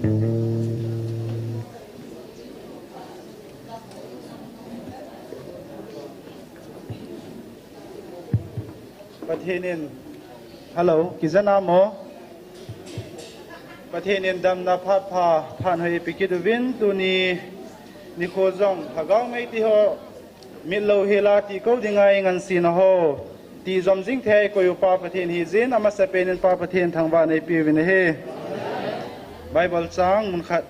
ประเทศนี้ฮัลโหลกิจนาโมประเทศนี้ดำนาพัดพาผ่านให้ปิกิดวินตัวนี้นิโคจงถ้าก้าวไม่ที่เขามิลโลเฮลาที่เขาดิ่งไงงันสินะเขาที่จอมจิงเทก็อยู่ป่าประเทศฮิจินอามาสเปนินป่าประเทศทางบ้านในปีวินเฮไบเบิลจังมุนขัด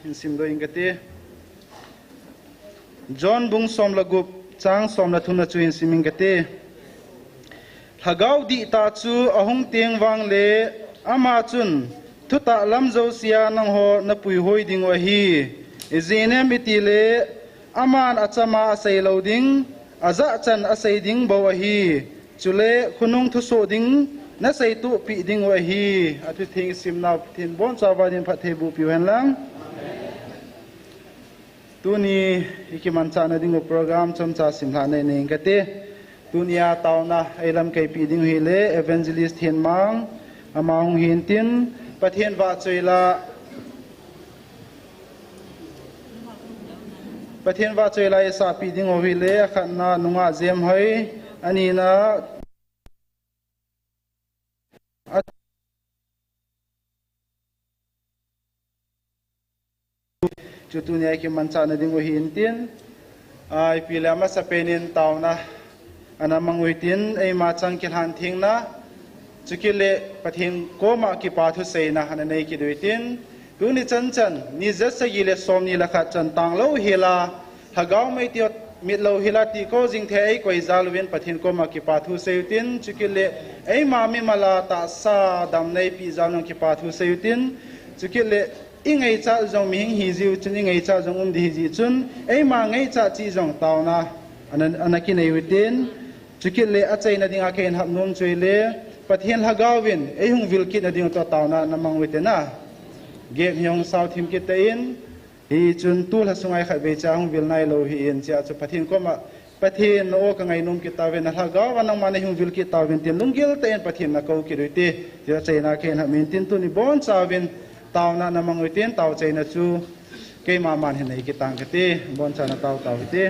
หินสิมโดยอิงกติจอห์นบุงสมละกุบจังสมละทุนละจุหินสิมิงกติถ้าก้าวดีตาจูอาหงเตียงวังเลอามาจุนทุตะลำเจ้าเสียนังโหนปุยหอยดิ่งวะฮีเจเนมิติเลอามานอาจมาอาศัยเหลาดิ่งอาจะจันอาศัยดิ่งบ่วะฮีจุเลคุนุงทุโสดิ่งนัสัยตุปีดิ่งวะฮีอาทิตย์ทิ้งสิมนาทินบอนสาวาดินพัทเทบุปิวเห็นลังตัวนี้อีกมันจานาดิ่งโปรแกรมชมจ่าสิมหาในนี้กันเตตัวนี้อาตาวนะไอลำไก่ปีดิ่งฮิเลเอเวนเจลิสต์เห็นมังอามาหงหินตินประเทศวาจอยละประเทศวาจอยละสาปีดิ่งโอฮิเลขันนานุงอาเจมให้อันนี้นะจุดตัวนี้คือมันจานดิ่งโอหินตินไอปีละมาสเปนินตาวนะอันนั้นมังวิตินไอมาจังกิหันทิ้งนะจุกิเลประเทศโกมากิปาทุเซนะฮันในกิดวิตินดูนี่จันนี่จะสกิเลสอมนี่ละขัดจันตังเล่าเฮลาหากเอาไม่ติดมิดเล่าเฮลาที่เขาจิงเทไอคอยซาลวินประเทศโกมากิปาทุเซวิตินจุกิเลไอมามิมาลาตาซาดำในปีจานุกิปาทุเซวิตินจุกิเลอิงไอจ่าจงมิงฮิจิวจุนอิงไอจ่าจงดีฮิจิจุนไอมาไงจ่าจีจงตาวนะอันนั้นกินไอวิตินจุกิเลอาใจนัดิงอาเคนหับนุ่มช่วยเลประเทศฮากาวินไอหงวิลคิดนัดิงตัวตาวนะน้ำมังวิตินะเก็บยองสาวทิมกิตอินฮีจุนตูลสุงไอขัดเวจาหงวิลไนโลฮีอินเจ้าจุประเทศก็มาประเทศโอ้กังไงนุ่มกิตาวินฮากาวันนังมันไอหงวิลคิตาวินเตียนลุงกิลเตียนประเทศนักเอาคิดวิติเจ้าใจนักเคนหับมินตินตุนิบอนสาวินตาวนะน้ำมังวิตินตาวใจนัจูเกมามันเห็นไอกิตังกิติบอนชานะตาววิติ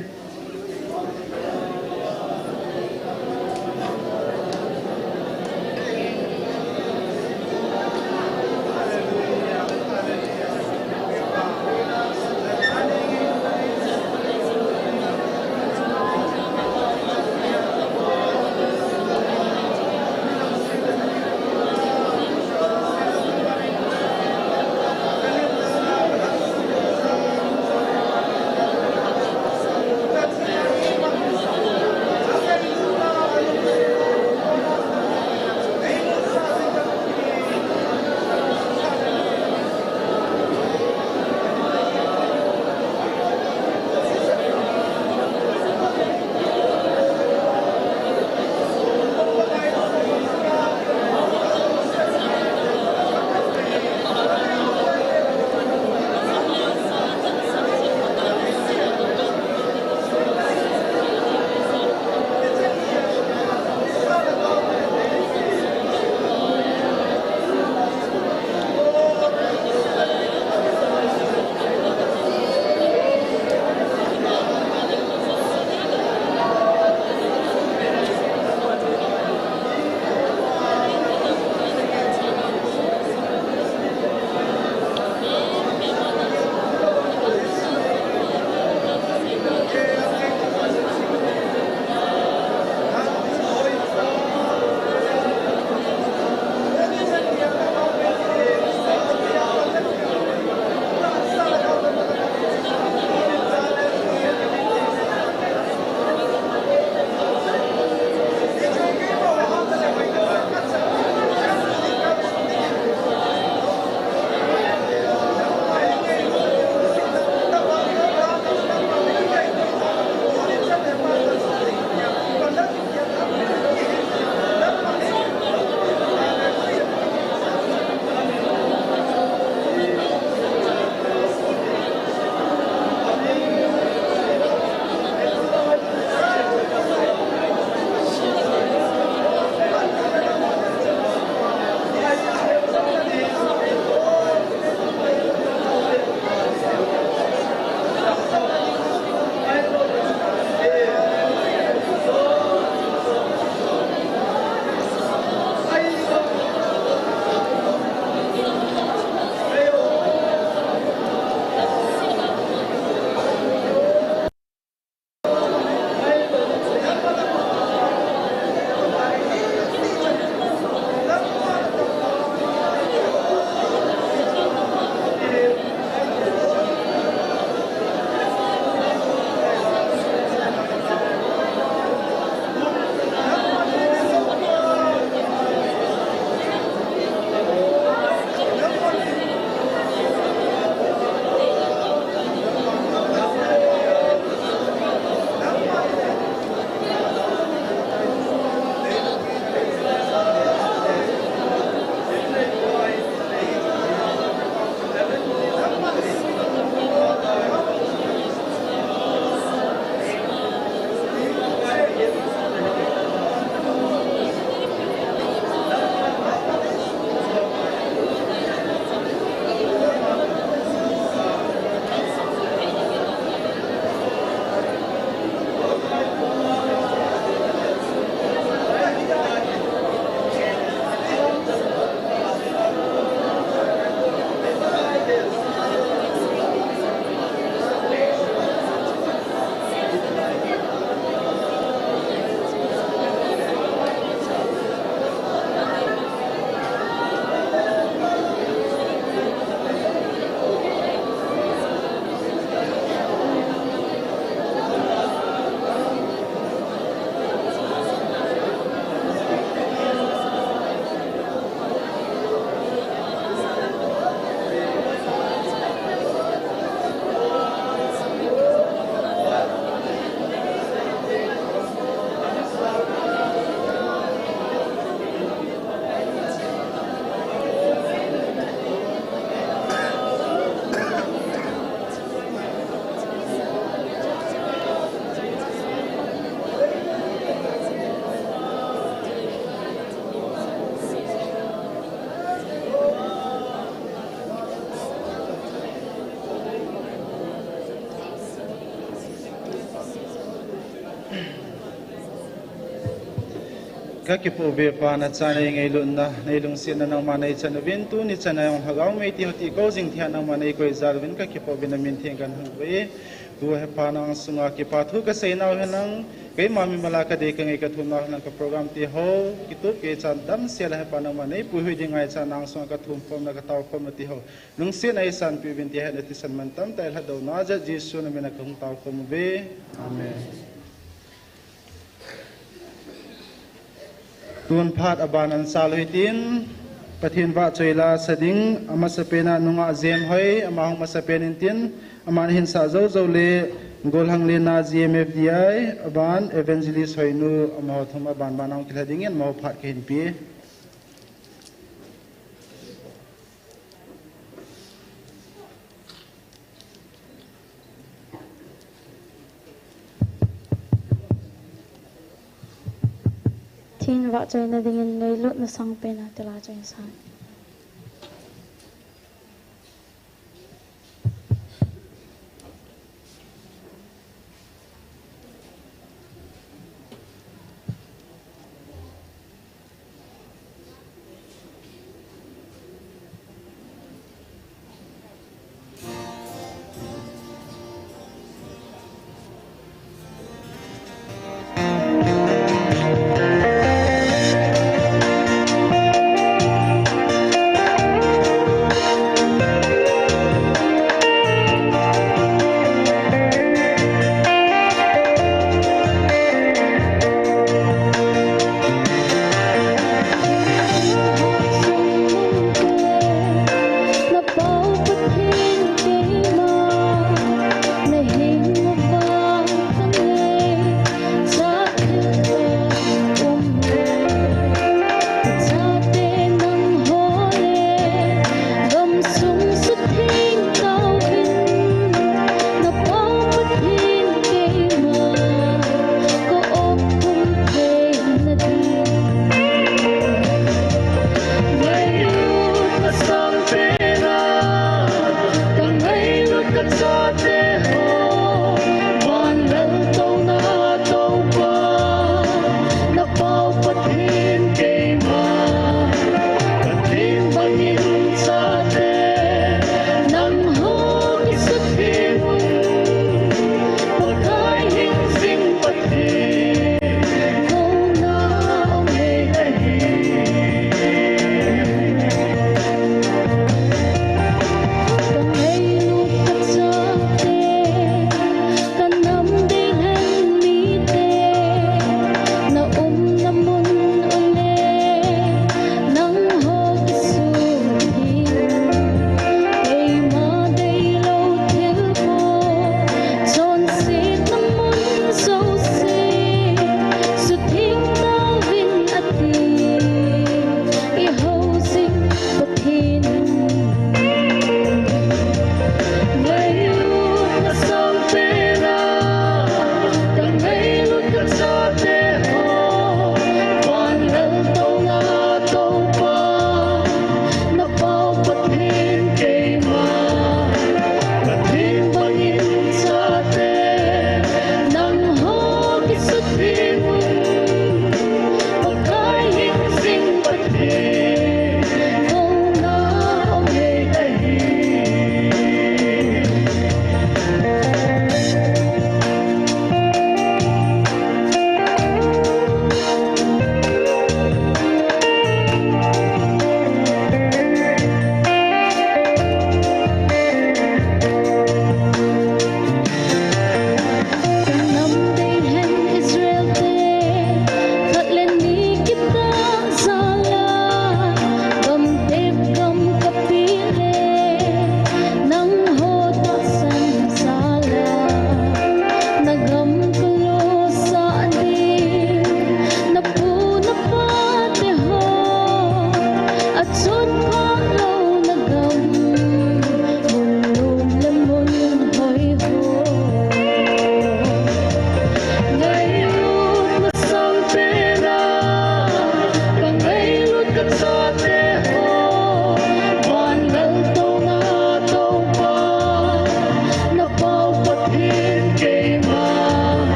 các kipo về pa na cha nei ngei lun na nei lung sin na nang manai chan vin tu ni chan ayong hagau mei ti hoti ko jing thian nang manai koi zar vin các kipo vin min thing kan hu ve tu he pa nang sunga ki pa thu ka sei nau henang ke ma mi mala ka de ka ngai ka thu na nang ka program ti ho ki tu ke chan dam se la he pa nang manai pu hui ding ai chan nang sunga ka thum pom na ka taw pom na ti ho lung sin ai san pi vin ti he na ti san man tam tai la do na ja jisu na me na ka hung taw pom ve amen tuan phat aban an salhuitin pathin wa choila sading ama sapena nunga zem hoi ama hong masapenin tin aman hin sa zo zo le gol hang le na gmfdi aban evangelist hoinu ama thuma ban banang kiladingen mau phat ke hin pi Tin vợ chơi na dingin ngay lut na sang pe na tela chơi san.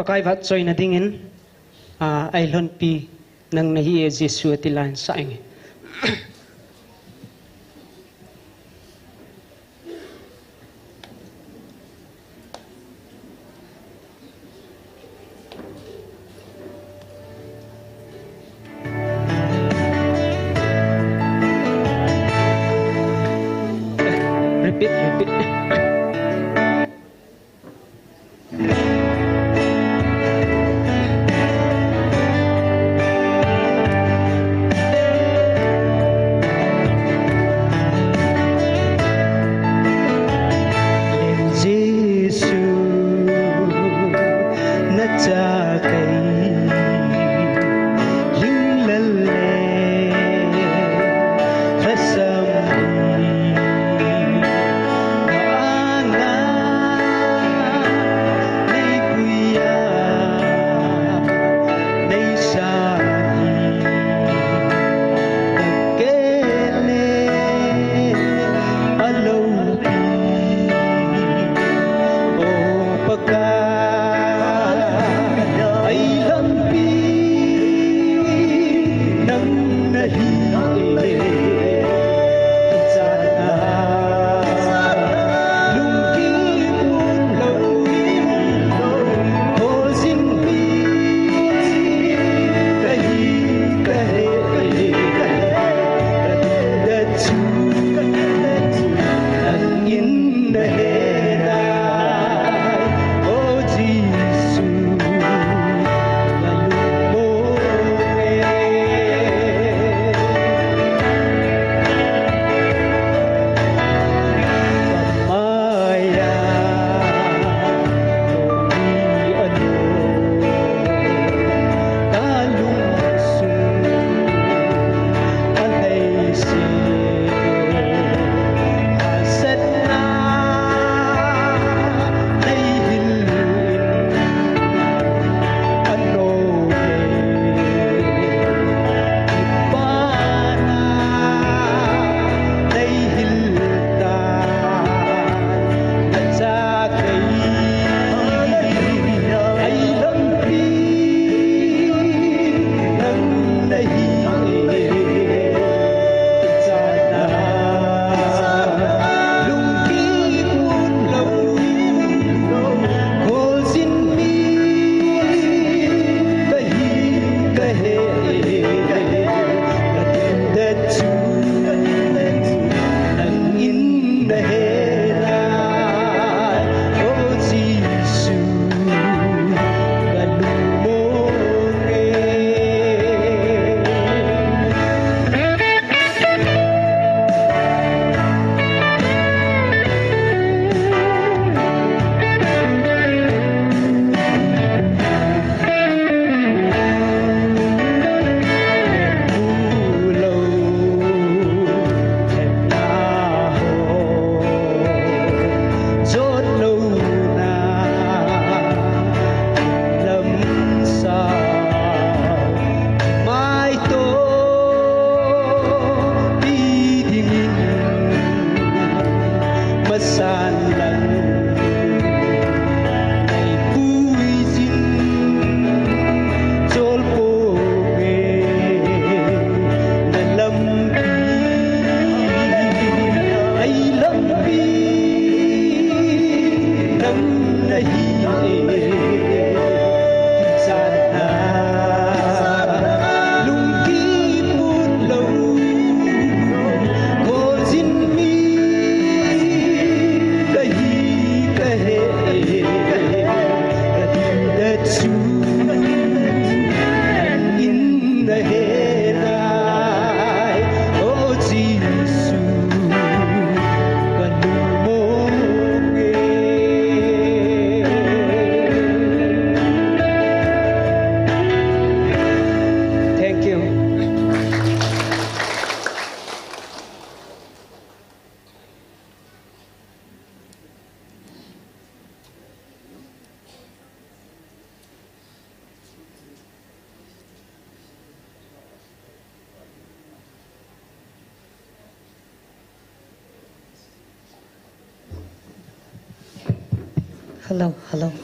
pakai vat choi na dingin ai lon pi nang nahi e Jesu tilan sa ing repeat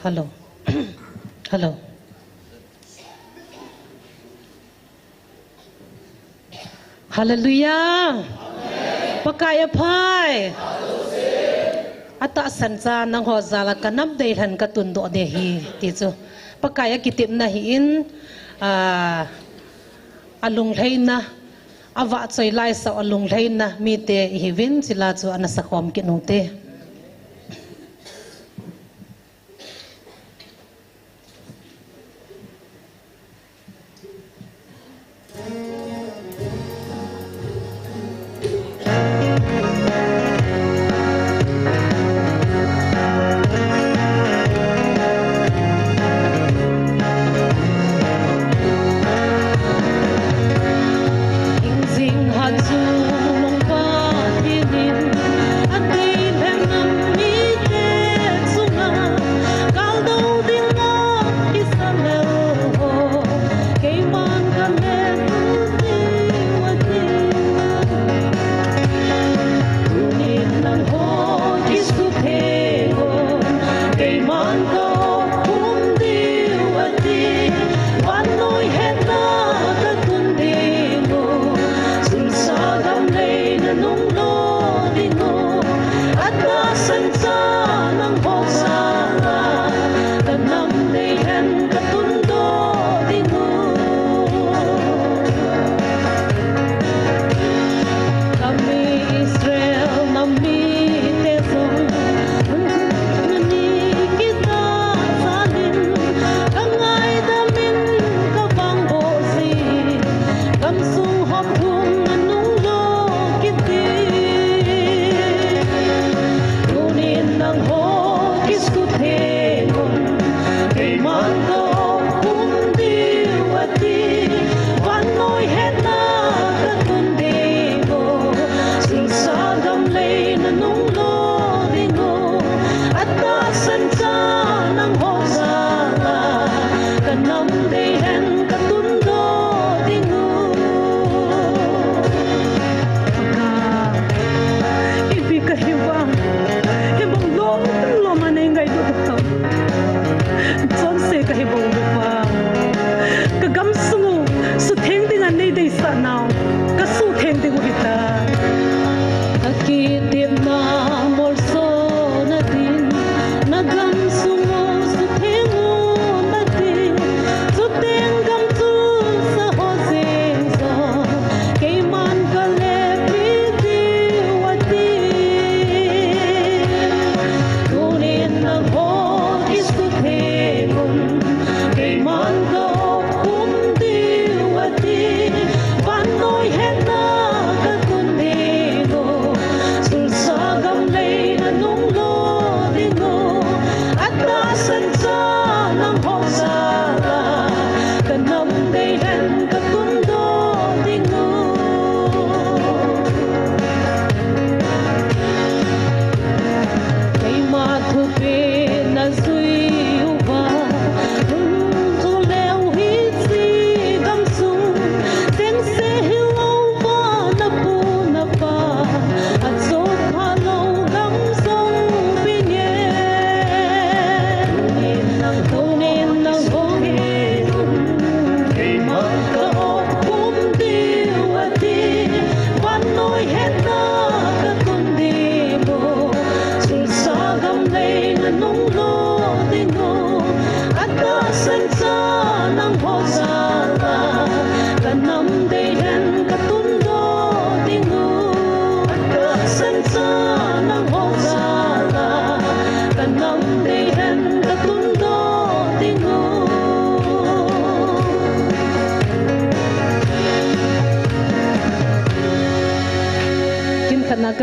Hello. Hello. Hallelujah. Pakaya pai. Ata sansa nang hozala kanam dehan katundo dehi tiso. Pakaya kitip na hiin alung na awa choy lai sa alung na mite hivin sila cho anasakom kinute.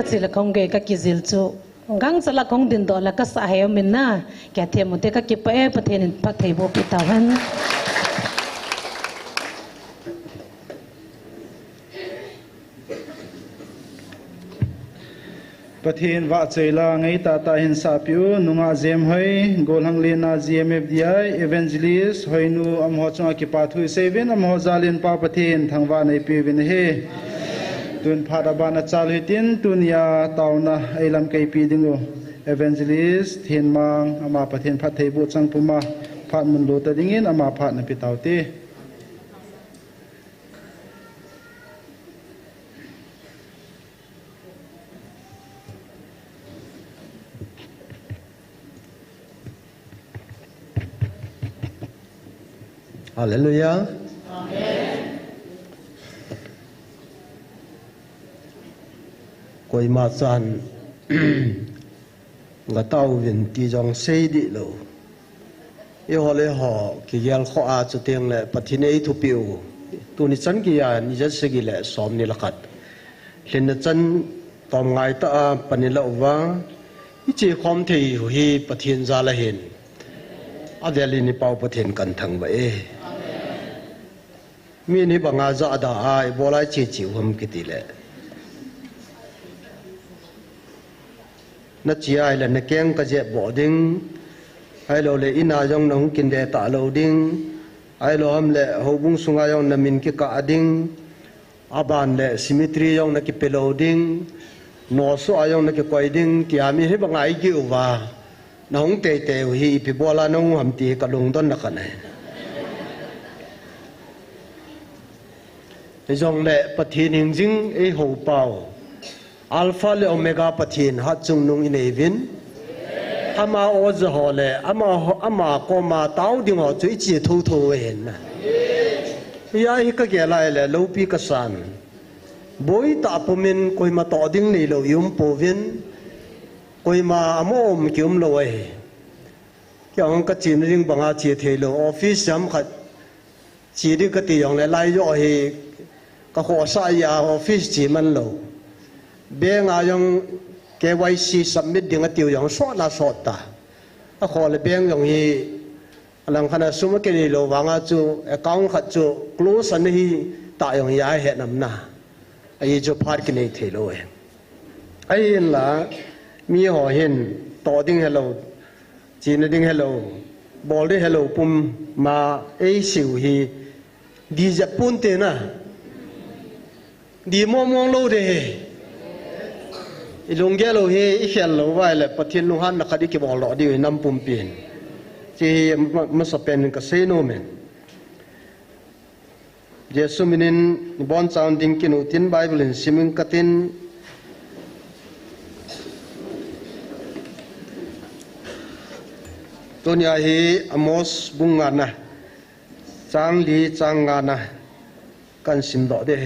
Sila kong gay kakizil chu gang sala kong din do la ka sa hayo min na kya the mo te ka kipa e pathenin pathai bo pitawan pathin wa cheila ngai ta ta hin sa piu nunga jem hoi golhang lena GMFDI evangelist hoinu amho chunga ki pathu seven amho zalin pa pathin thangwa nei pi vin he tun phadabana chalhitin tunia tauna ailam kai pi dingo evangelist thinmang ama pathin phathei bu changpuma phat mun lu ta dingin ama phat na pi tau ti Hallelujah. Koi ma chan nga tau vin ti jong sei di lo e ho le ho ki yal kho a chu teng le pathin ei thu piu tu ni chan ki ya ni ja se gi le som ni lakat hlin na chan tom ngai ta a panila wa i chi khom thei hi pathin za la hin a deli ni pau pathin kan thang ba e mi ni banga za da ai bolai chi chi hum ki ti le na chi ai la na keng ka je bo ding ai lo le ina jong na hung kin de ta lo ding ai lo ham le ho bung sunga jong na min ki ka ding aban le symmetry jong na ki pelo ding no so ayong na ki koi ding ki ami he bangai ki uwa na hung te te hi pi bola no ham ti ka lung don na ka ne jong le pathin hing jing e ho pau alpha le omega pathin hat chung nung in evin ama oz hole ama ko ma tau ding ho chui chi thu thu hen na ya hi ka ge lai le lo pi ka san boi ta pumin koi ma to ding nei lo yum povin koi ma amom kyum lo e kyang ka chin ring banga chi the lo office jam khat chi ri ka ti yong le lai yo hi ka ho sa ya office chi man lo beng ayong KYC submit ding atiu yong so na so ta a khol beng yong hi alang khana sum ke ni lo wanga chu account khat chu close an hi ta yong ya he nam na ai chu phar ki nei the lo e ai la mi ho hin to ding hello chin ding hello bol ding hello pum ma ai siu hi di ja pun te na di mo mo lo de ilungge lo he I khel lo wai le pathin lu han na khadi ki bol lo di nam pum pin chi ma sa pen ka se no men jesu minin bon sounding kinu tin bible in siming katin tonya hi amos bungana chang li changana kan sim do de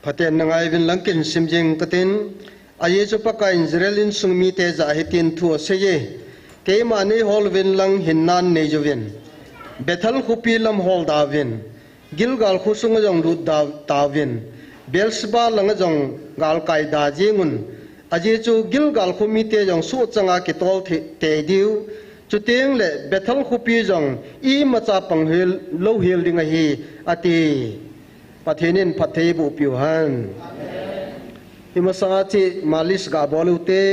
Paten nangai vin langkin simjing katin aye chu paka Israelin sungmi te za hitin thu seye ke mani hol vin lang hinnan ne jovin Bethel khupi lam hol davin Gilgal khusung jong ru davin Belsba lang jong gal kai da jingun aje chu Gilgal khumi te jong su changa ki tol te diu chu teng le Bethel khupi jong I macha panghil lo hil ding hi ati pathenin pathei bu piuhan himasanga chi malis ga bolute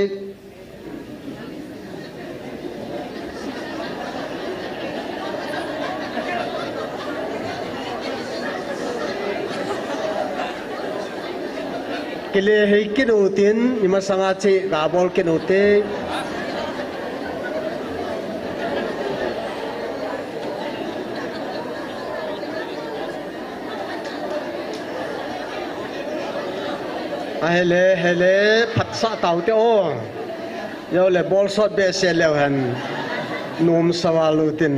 kile hei kinutin himasanga chi ga bol kinute hele phat sa tau te o yo le bol shot be se le han num sawalutin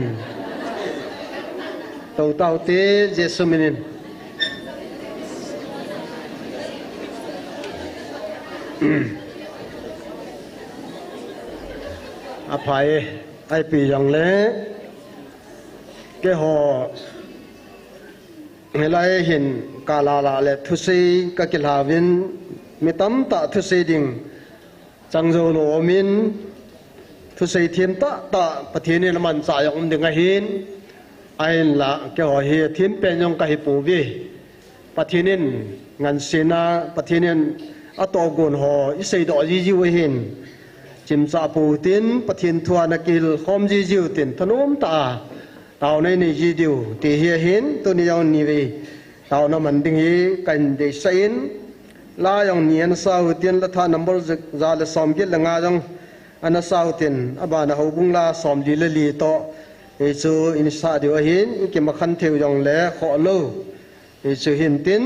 tau te jesu minin apai ai pi yang le ke ho helai hin kala la le thusi ka kilawin mitam ta thusi ding changzo lo min thusei thiam ta pathini laman cha yong ding a hin ain la ke ho hi thiam pe yong ka hi pu vi pathinin ngan sina pathinin atogun ho isei do ji ji we hin chim cha pu tin pathin thua na kil khom ji ji tin thanom ta tao nei ni ji diu ti hi hin tu ni yong ni ve tao na man ding hi kan de sain la yong nian sau tin la tha number za le som gil la nga jong ana sau tin abana ho bung la som di le li to e chu in sa di wa hin ki ma khan theu yong le kho lo e chu hin tin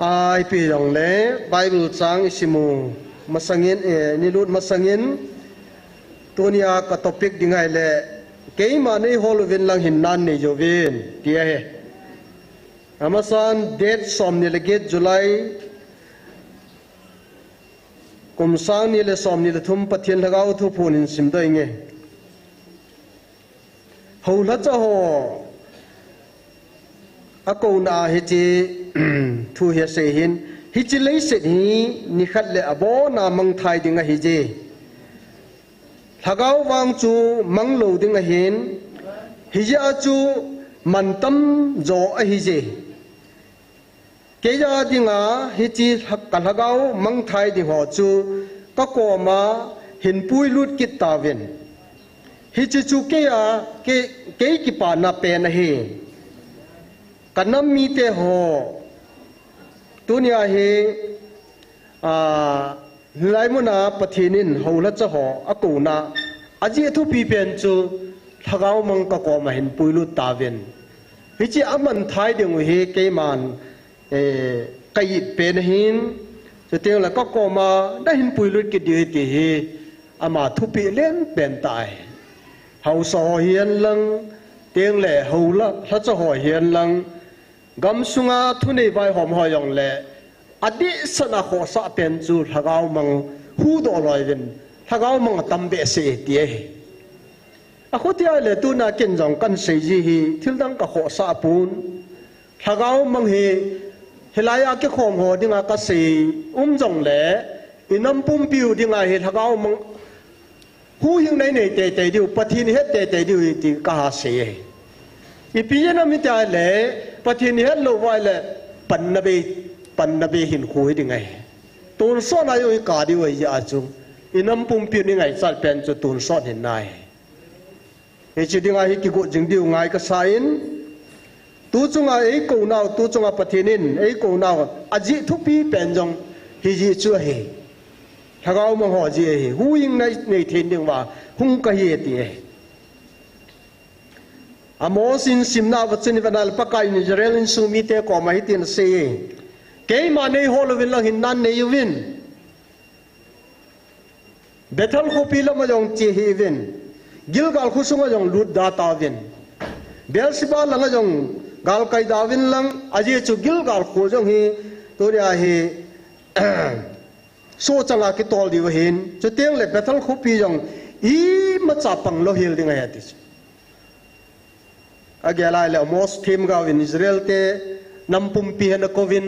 ai pi yong le bible chang isimu masangin e ni lut masangin tunia ka topic dingai le keima nei holwin lang hin nan nei jovin tia he amasan date som ni le get july kumsang ni le som ni le thum pathian lagau thu phun in sim doi nge hola cha ho ako na hi chi thu he se hin hi chi lei se ni ni khat le abo na mang thai dinga hi je lagau wang chu mang lo dinga hin hi ja chu man tam zo a hi je ke ja dinga hi chi ka lagau mang thai di ho chu ka ko ma hin pui lut kit ta ven hi chi chu ke ya ke ki pa na pe na he kanam mi te ho tunia he lai muna pathinin hola cha ho akuna aji thu pi pen chu thagau mang ka ko ma hin pui lut ta ven hi chi aman thai ding he ke man kai pen hin so te la ka ko ma da hin pui lut ki di ti hi ama thu pi len pen tai hau so hian lang teng le hola tha cha ho hian lang gam sunga thu nei vai hom ho yong le adi sana kho sa pen chu thagau mang hu do loi ven thagau mang tam be se ti a khotia le tu na ken jong kan se ji hi thil dang ka kho sa pun thagau mang hi helaya ke khom ho dinga ka se jong le inam pum piu dinga hi thagau mang hu hing nei nei te te diu pathin het te te diu ti ka ha se i pi na mi ta le pathin het lo wai le pan na be hin khui dingai tun so na yo ka diu ya chu inam pum piu ni ngai sal pen chu tun so hin nai e chi dinga hi ki go jing diu ngai ka sain tu chunga ei ko naw tu chunga pathinin ei ko naw aji thu pi pen jong hi ji chu he thagau ma ho ji he hu ying nei nei thin ding wa hung ka hi ti he amosin simna wachini vanal pakai ni jerel in sumi te ko ma hitin se ke ma nei hol win lang hin nan nei win bethal ko pila ma jong chi hi win gilgal khusunga jong lut da ta win belsiba langa jong gal kai da win lang aji chu gilgal ko jong hi to ria hi so changa ki tol di hin chu teng le bethal ko pi jong i ma cha pang lo hil ding ha ti agela le mos thim ga in Israel te nampum pi na kovin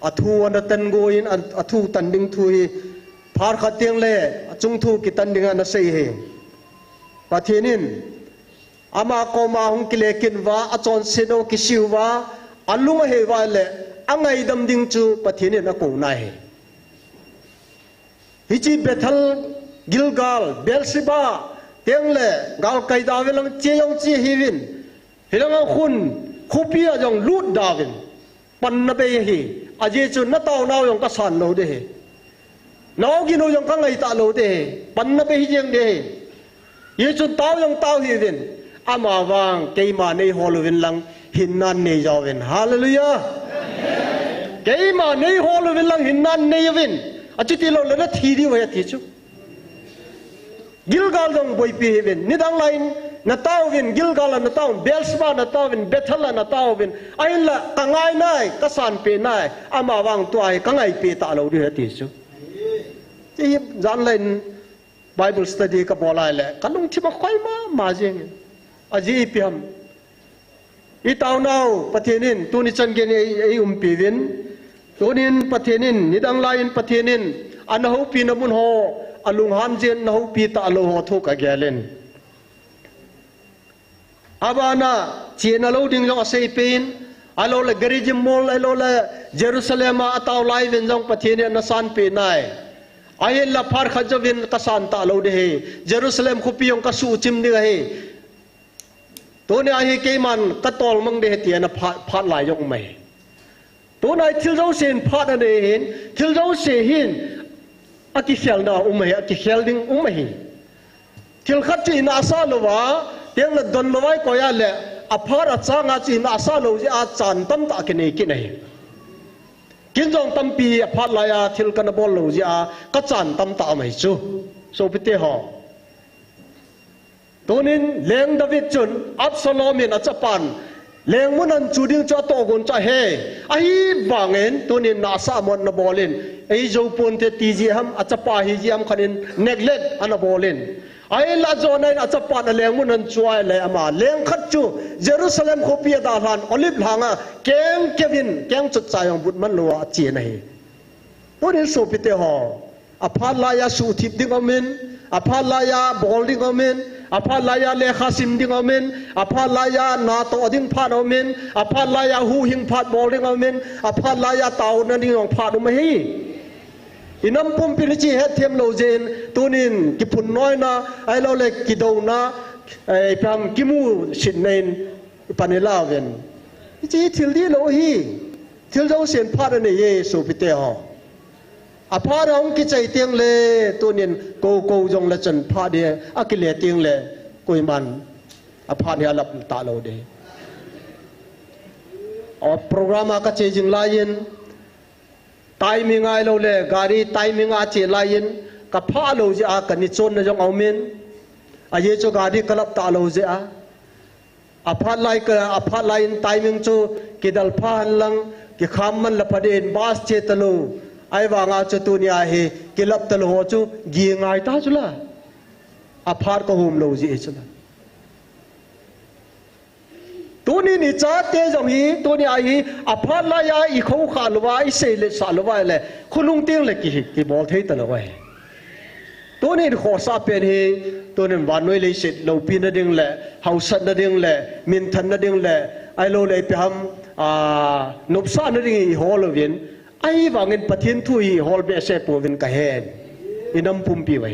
athu an tan go in athu tan ding thu hi phar khateng le chung thu ki tan ding na sei he pathinin ama ko ma hung kile kin wa achon seno ki siwa alunga he wa le angai dam ding chu pathinin na ko na he hichi bethal gilgal belsiba tengle gal kai da velang che yong chi hiwin hilanga khun khupia jong lut davin pan na be hi aje chu na taw naw yong ka san lo de he naw gi no yong ka ngai ta lo de pan na be hi jeng de ye chu taw yong taw hi vin ama wang ke ma nei holwin lang hin nan nei jawin hallelujah ke ma nei holwin lang hin nan nei vin achi ti lo le na thi di wa ti chu gilgal dong boy pi vin nidang lain na tawin gilgal na tawin belsba na tawin bethel na tawin ain la kangai nai kasan pe nai ama wang tuai kangai pe ta lo di ti chu ti jan lain bible study ka bolai le kalung chi ba khoi ma jeng aji piam i taw nau pathenin tuni chan gen ei pi vin tunin pathenin nidang lain pathenin anahu pi na mun ho alung ham jen nahu pi ta lo ho thu ka gelen abana china lo ding jong sei pin alo le garijim mol alo le jerusalem ataw lai ven jong pathini na san pe nai ayen la phar khajovin ka san ta lo de he jerusalem khu pi yong ka su chim ni he to ne a he ke man ka tol mang de he ti na phat lai yong mai ตัวนายทิลเจ้าเสียนพาดอันเองทิลเจ้าเสียหินอากิเขลนาไม่อากิเขลดิ้งไม่ทิลขัดจีนาซาโลวะเตียงละดนโลไว้ก็ยาเละอภาระจ้างอาจีนาซาโลจะอาจารย์ตั้มตากินเองกินเองกินจงตั้มปีอภาระยาทิลกันบอลโลจะอาก็จานตั้มตาไม่จูโซพิเตหอตัวนี้เลี้ยงดาวิดจุนอับซาโลมินอาจจะปันเลี้ยงมุนันจูดิ้งจะโตกุนจะเฮไอ้บางเงินตัวนี้นาซามอนนบอลินไอ้จูปุ่นเตตีจีฮัมอาจจะปาฮิจีฮัมขันินเนกเล็ดอันนบอลินไอ้ลาโจนันอาจจะปันเลี้ยงมุนันช่วยเลยอามาเลี้ยงขัดจูเยรูซาเล็มโคปีดาลันอลิฟหางะแกงเควินแกงจุดใจของบุตรมันลัวจีนเฮตัวนี้สูบิเตหออภาลายาสูทิบดิ้งอมินอภาลายาบอลดิ้งอมินอภาลายาเลขาซิมดิ้งอมินอภาลายานาโตดิ้งพาดอมินอภาลายาหูหิงพาดบอลดิ้งอมินอภาลายาเตานั่นดิ้งของพาดอมฮีอินัมปุ่มพิลิจิเฮเทียมโลเจนตัวนินกิพุนน้อยนะไอเราเล็กกิดาวนะไอพรำกิมูชินเนนปานิลาเวนจีทิลดีโลฮีทิลเจ้าเสียนพาดในเยซูพิเตหออภาระองกิจใจเตียงเลยตัวนี้โกโกจงละจนพาเดียอากิเลเตียงเลยกุยมันอภาเดียลับตาเราเดอโปรแกรมอาก็เจจิงลายินไตมิงไงเราเลยการีไตมิงอาเจลายินกับพาเราจะอากันนิจนนะจงเอามินอาเยจูการีกลับตาเราจะอภาไลก็อภาไลน์ไตมิงจูกิดัลพาหันลังกิขามมันละประเด็นบาสเจตโลไอ้วางอาจุตุนีอาเฮกิลับตลหัวจูกีงายตาจุละอภาร์ก็หุมโลจีจุละตัวนี้นิจาเตจงฮีตัวนี้ไอ้อภาร์ลายาอีเขาขาลวาไอ้เสลสาลวาเลยคุณลุงเตียงเลยกี่บอลเทตลวาตัวนี้ขอทราบเป็นฮีตัวนี้วันนู้นเลยเสร็จเราปีนดิ่งเลยเฮาสันดิ่งเลยมินทันดิ่งเลยไอ้เราเลยไปทำนบซานดิ่งฮอลเวียนไอ้วางเงินปะเทียนทุยฮอลเบสเซปวินกะเฮนอินัมปุ่มปีไว้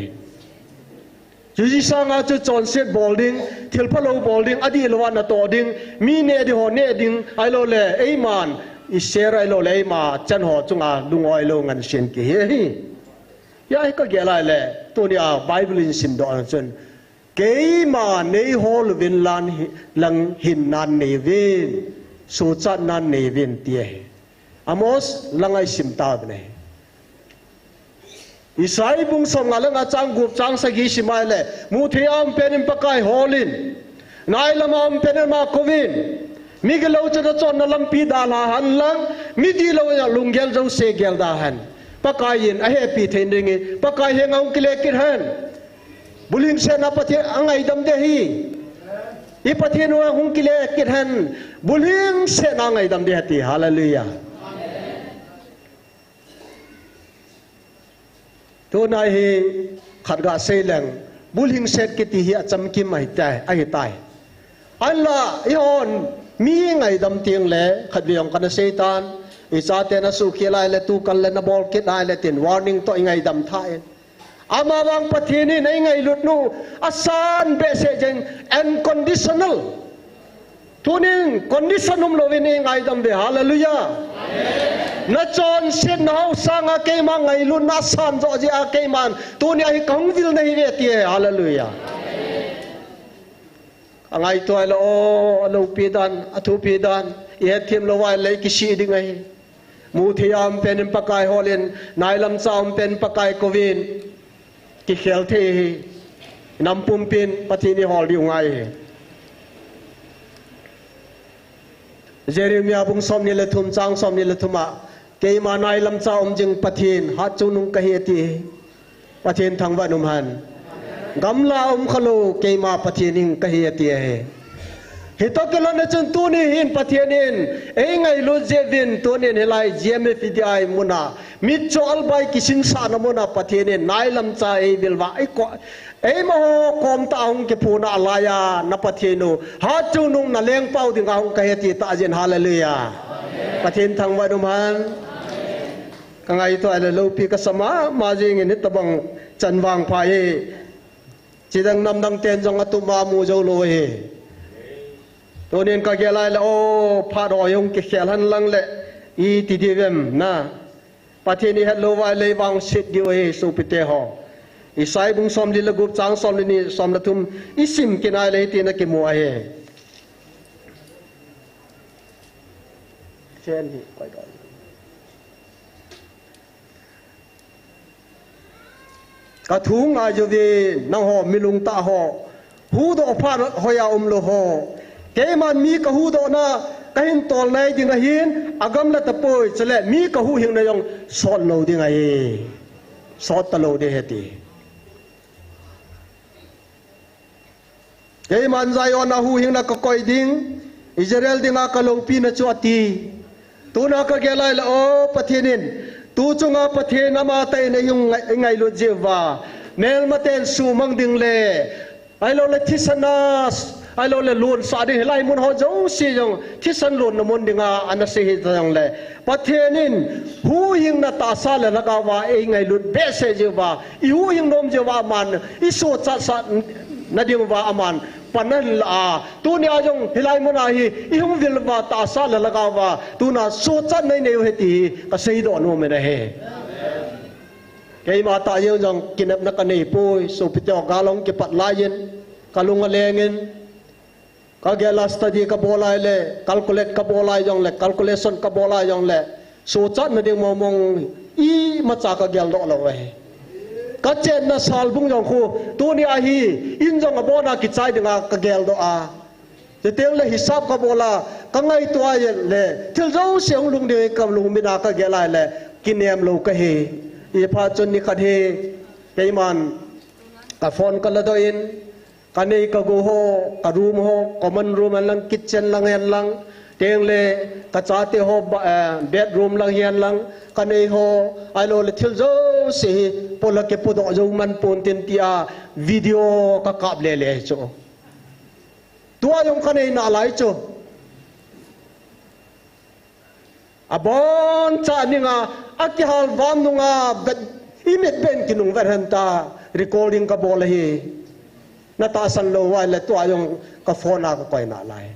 จุจิสังอาจุจอนเซตบอลดิ้งทิลพะโลบอลดิ้งอดีตวันน่ะต่อดิ้งมีเนดิฮอเนดิ้งไอ้โลเลไอ้มันอิเซรไอ้โลเลไอ้มาจันหอจุงอาลุงไอ้โลงันเชนกิเฮฮียาไอ้ก็เกล้าเลยตัวนี้ไบเบิลอินซิมดอนจนเกยมาในฮอลวินลันลังหินนันเนวินสุจัดนันเนวินเตียอามอสลังไอสิมตาบเนอิสราเอลบุงสมงาลังอาจารย์กุบจางสกิสิมาเลมูเทียมเป็นปะกายฮอลินนายละมามเป็นมาโควินมิกเลวจะจนนลัมปีดาลาหันลังมิดีเลวลุงเกลเจ้าเซเกลดาหันปะกายินไอเฮปีเทนดิงปะกายเฮงองกิเลกินหันบุลิงเซนาปะเทอังไอดำเดฮีอีปะเทนัวหุงกิเลกินหันบุลิงเซนาอังไอดำเดฮติฮาเลลูยาตัวนายเฮขัดกาเซลังบุลหิงเซตกิติฮิจำกิมไม่ใจไอ้ตายอันละยอนมีไงดำเตียงเล่ขัดเบียงกันเซตันอิจาเตนะสุขีไลเลตูกันเลนะบอลกิดไลเลตินวอร์นิ่งตัวไงดำท้ายอามาวังปะทีนี่ในไงลุดนูอาสานเบสเซจง unconditional ทุนิง conditional โลวินีไงดำเดฮาเลลูยานัจอนเส้นเอาสังอาเกมังไงลุนนัสซันจอจีอาเกมันตัวนี้ไอ้กังวิลในเวทีฮาเลลูยาไงตัวเราเราปีดันอธุปีดันเอทีมเราไว้เลยกิชีดิ่งไงมูทิยามเป็นปะกายฮอลินนายลำซามเป็นปะกายโควินกิเขลเทนำปุ่มปินปฏินิฮอลอยู่ไงเจเรมียบุงสมนิเลทุมจางสมนิเลทุมาเกยมานายลำซาอมจึงปะเทียนฮัดจุนุงกะเฮตีปะเทียนทางวันุมหันกำลาอมขลูเกยมาปะเทียนิงกะเฮตีฮิตอกลันจนตัวนี้หินปะเทียนินเอ้ไงลูเจวินตัวนี้เฮลัยเจมฟิดีไอมุนามิจอลใบกิสินสานมุนาปะเทียนินนายลำซาเอวิลวาไอก็เอ้มาคอมตาองqueพูนาลายานับเทนูฮัจจูนุงนาเลงเป้าถึงเอากะเฮติตาเจนฮาเลลูยาปะเทนทางวัดุมันกังไงตัวอะไรลูปีกสมามาจริงนิตบังจันวางพายจีดังนำดังเตียนจงอตุมามูโจโลเฮตัวนี้ก็เกลายแล้วโอ้พาดอยงเกลหันลังเละ i ti divem na patheni hat lo wai le wang sit di we so pite ho i sai bung som li lagup chang som li ni som la thum isim kinai le ti na ki mu a he chen hi koi doi ka thu nga ju vi nang ho milung ta ho hu do pha hoya lo ho ke man mi ka hu do na ka hin tol nai ding a hin agam la ta poi chale mi ka hu hing na yong sol lo ding ai sot ta lo de heti ke man zai on na hu hing na ka koi ding Israel ding a ka lo pi na chu ati tu na ka ge lai la o pathinin tu chunga pathe na ma tai na yung ngai lo jewa mel ma ten su mang ding le ai lo le thisanas ai lo le lun sa ding lai mun ho jong si jong thisan lun na mun dinga ana se hi jong le pathenin hu hing na ta sa le la ka wa e ngai lut be se jewa I hu hing nom jewa man I so cha sa na ding wa aman panan la tu ni ajong hilai mun a hi I hum vil wa ta sa le la ka wa tu na so cha nei nei heti ka sei do no me na he cái mà tại yêu rằng kinh nghiệm nó cái này pui số bị tiêu cá long cái bắt lai yên cá lung aleng yên cá ghé là study cá bò lai lệ calculate cá bò lai dòng lệ calculation cá bò lai dòng lệ số chát nó đi mong y mà chả cá ghé lọ lọ vậy cá chết nó sal bung dòng khu tu ni ahi in dòng cá bò na kí trái đi ngà cá ghé lọ à thế tiếng lệ hisab cá bò la cá ngay tua yên lệ thiếu dấu xiang lung đi cá lung mi na cá ghé lai lệ kinh nghiệm lâu cái he i pha chun ni khat he keiman ka phone ka la doin ka nei ka go ho ka room ho common room lang kitchen lang yan lang teng le ka cha te ho bedroom lang yan lang ka nei ho ai lo le thil zo se pola ke pu do zo man pon tin tia video ka kap le le cho tua yong ka nei na lai cho abon cha ninga akihal van nunga imit ben kinung verhanta recording ka bola hi nata san lo wa le to ayong ka phone ka koi na lai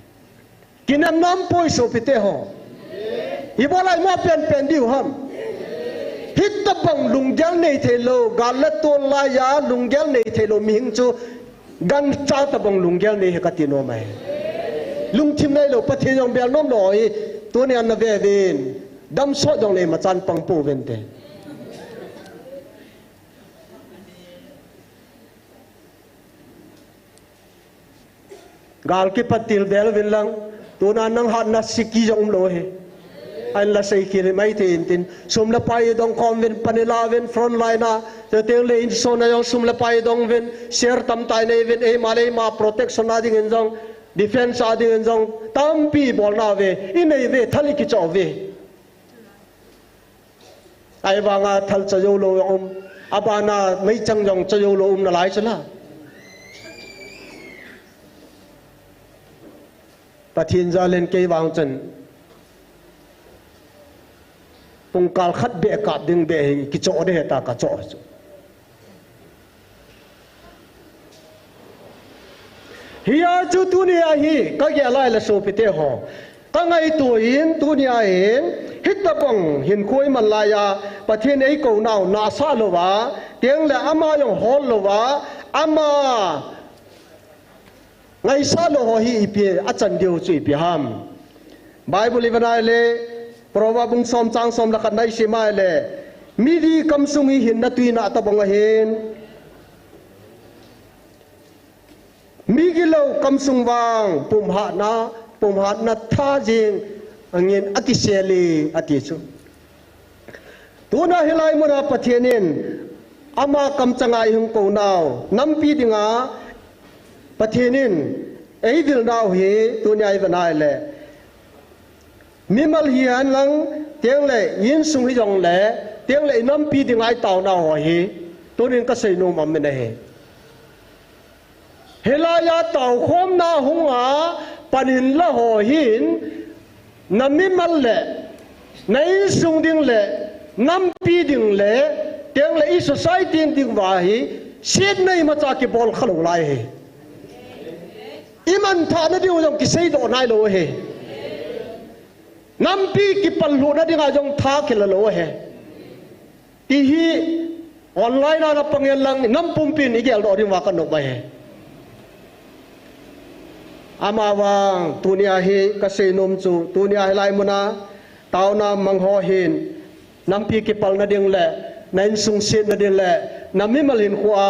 kinam nam poi so pite ho ibola mo pen diu ham hit ta bang lungyal nei thelo galat to la ya lungyal nei thelo ming chu gan cha ta bang lungyal nei ka tino mai lung thim nei lo pathe yong bel nom loi tu ni an na ve vin dam so dong le ma chan pang pu ven te gal ki patil bel vin lang tu na nang hat na siki jong lo he an la sei ki mai te in tin sum la pai dong kom vin panila vin front line na te te le in so na yong sum la pai dong vin share tam tai nei vin e ma le ma protection na ding in jong defense a ding in jong tam pi bol na ve in nei ve thali ki chaw ve ai wanga thal chayo lo abana mai chang jong chayo lo na lai chala pathin jalen ke wang chen pungkal khat be ka ding be ki cho de ta ka cho hiya chu tu ni a hi ka ge lai la so pite ho ka ngai tu in tu ni a in hit ta bong hin khoi man la ya pathin ei ko nau na sa lo wa tiang la ama yong hol lo wa ama ngai sa lo ho hi ipi a chan deu chui pi ham bible ibanai le prowa bung som chang som la khat nai se mai le mi di kam sung hi hin na tuina ta bong a hin mi gi lo kam sung wang pum ha na tha jing angin ati seli ati chu tuna hilai mona pathianin ama kam changa hung ko naw nam pi dinga pathianin ei vil naw hi tunya i vanai le mimal hian lang tiang le yin sung hi jong le tiang le nam pi dinga ai taw naw hi tunin ka sei no mam ne he helaya taw khom na hunga panin la ho hin namimal le nai sung ding le nam pi ding le tiang le i society ding wa hi sit nei ma cha ki bol khalo lai he iman tha na diu jong ki sei do nai lo he nampi ki pallu na dinga jong tha khilalo he ti hi online na pangel lang nampumpin igel do ri wa kan no ba he amawang tunia hi kasenom chu tunia lai muna tauna mangho hin nampi ki pal na ding le nain sung sit na ding le nami malin khwa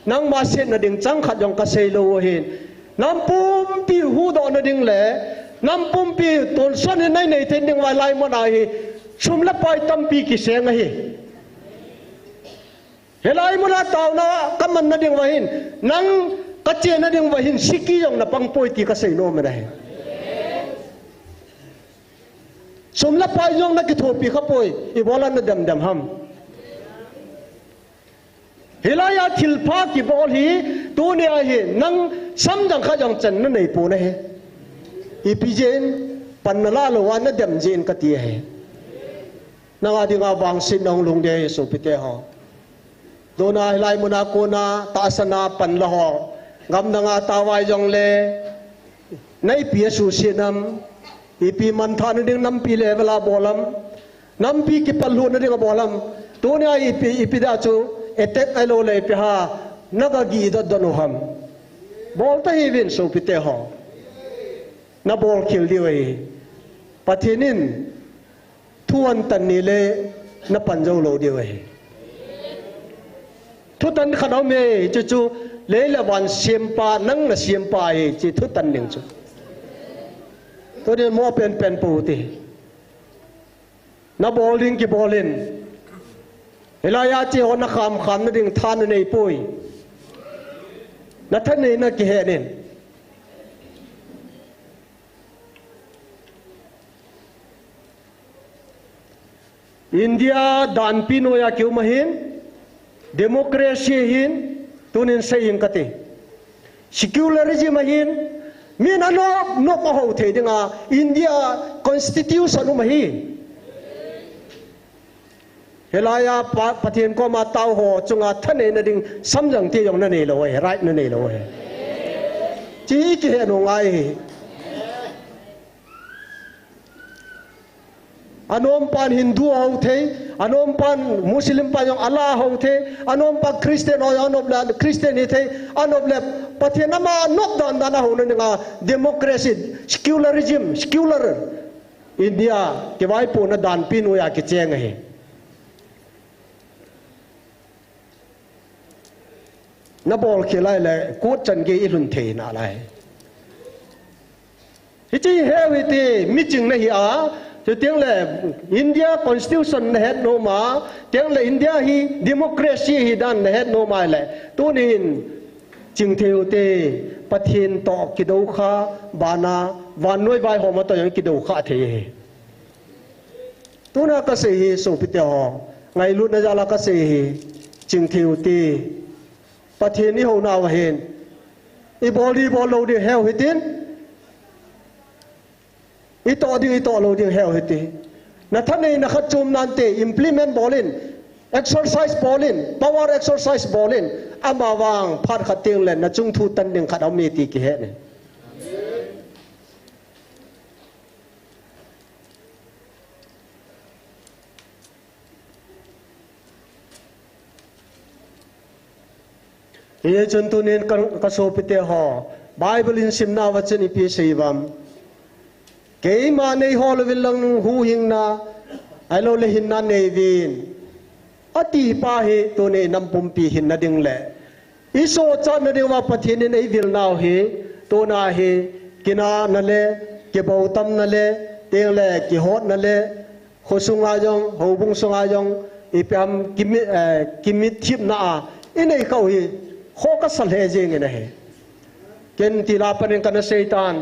nang ma sit na ding chang khat jong kaselo hin nampumpi hu do na ding le nampumpi ton son nei nei ten ding wa lai mona hi chumla pai tampi ki seng hi helai muna tauna kaman na ding wa hin nang kache na ding wa hin siki yong na pangpoi ti kaselo me dai sumla pai yong na ki thopi khapoi I bola na dam dam ham hilaya thilpha ki bol hi tunia hi nang samjang kha jong chen na nei pu na he ipijen panala lo wa na dam jin ka ti he nanga dinga wang sin nong lung de so pite ho dona hilai muna ko na ta sana pan la ho ngam nanga tawai jong le nei pi su sinam ipi man than ding nam pi le wala bolam nam pi ki pallu na ding bolam tunia ipi da chu etek ai lo le pi ha naga gi da donu ham bol ta hi win so pite ho na bol khil di wei pathinin thuan tan ni le na panjo lo di wei thu tan khadau me chu chu le la wan siam pa nang na siam pa e chi thu tan ning chu to de mo pen pu ti na bowling ki bolin helaya chi on na kham na ding than nei pui na than nei na ki he nen India dan pino ya kyu mahin democracy hin tunin saying kate secularism hin min ano no ko ho the dinga India constitution mahin helaya pathian ko ma tau ho chunga thane na ding samjang ti yong na nei lo he right na nei lo he chi ki he no ngai anom pan Hindu ho the anom pan Muslim pa yong Allah ho the anom pa Christian ho anom la Christian he the anom la pathian ma nok dan dan ho na democracy secular India ke vai po na dan pin ya ki cheng he na bol khilai le ko chan ge ilun the na lai hi chi he wi ti mi ching na hi a to tiếng le India constitution na het no ma tiếng le India hi democracy hi dan na het no ma le tu nin ching theu te pathin to ki do kha bana wan noi bai ho ma to yang ki do kha the tu na ka se hi so pite ho ngai lu na jala ka se hi ching theu te pathin ni ho na wa hen I boli bol lo de heo hitin ito lo ding heo hiti na thane na khachum nante implement bolin exercise bolin power exercise bolin amawang phat khating len na chung thu tan ding khat ami ti ki he ne ye chuntu nen ka so pite ho bible in simna wachan ipi seivam kei ma nei hol vilang hu hing na alo le hin na nei vin ati pa he to ne nam pum pi hin na ding le iso cha na de wa pathin nei vil naw he to na he kina na le ke bau tam na le teng le ki hot na le khosunga jong hobung sunga jong ipam kimit thip na a inei kau hi kho ka sal he jeng ne he ken ti la panen kana seitan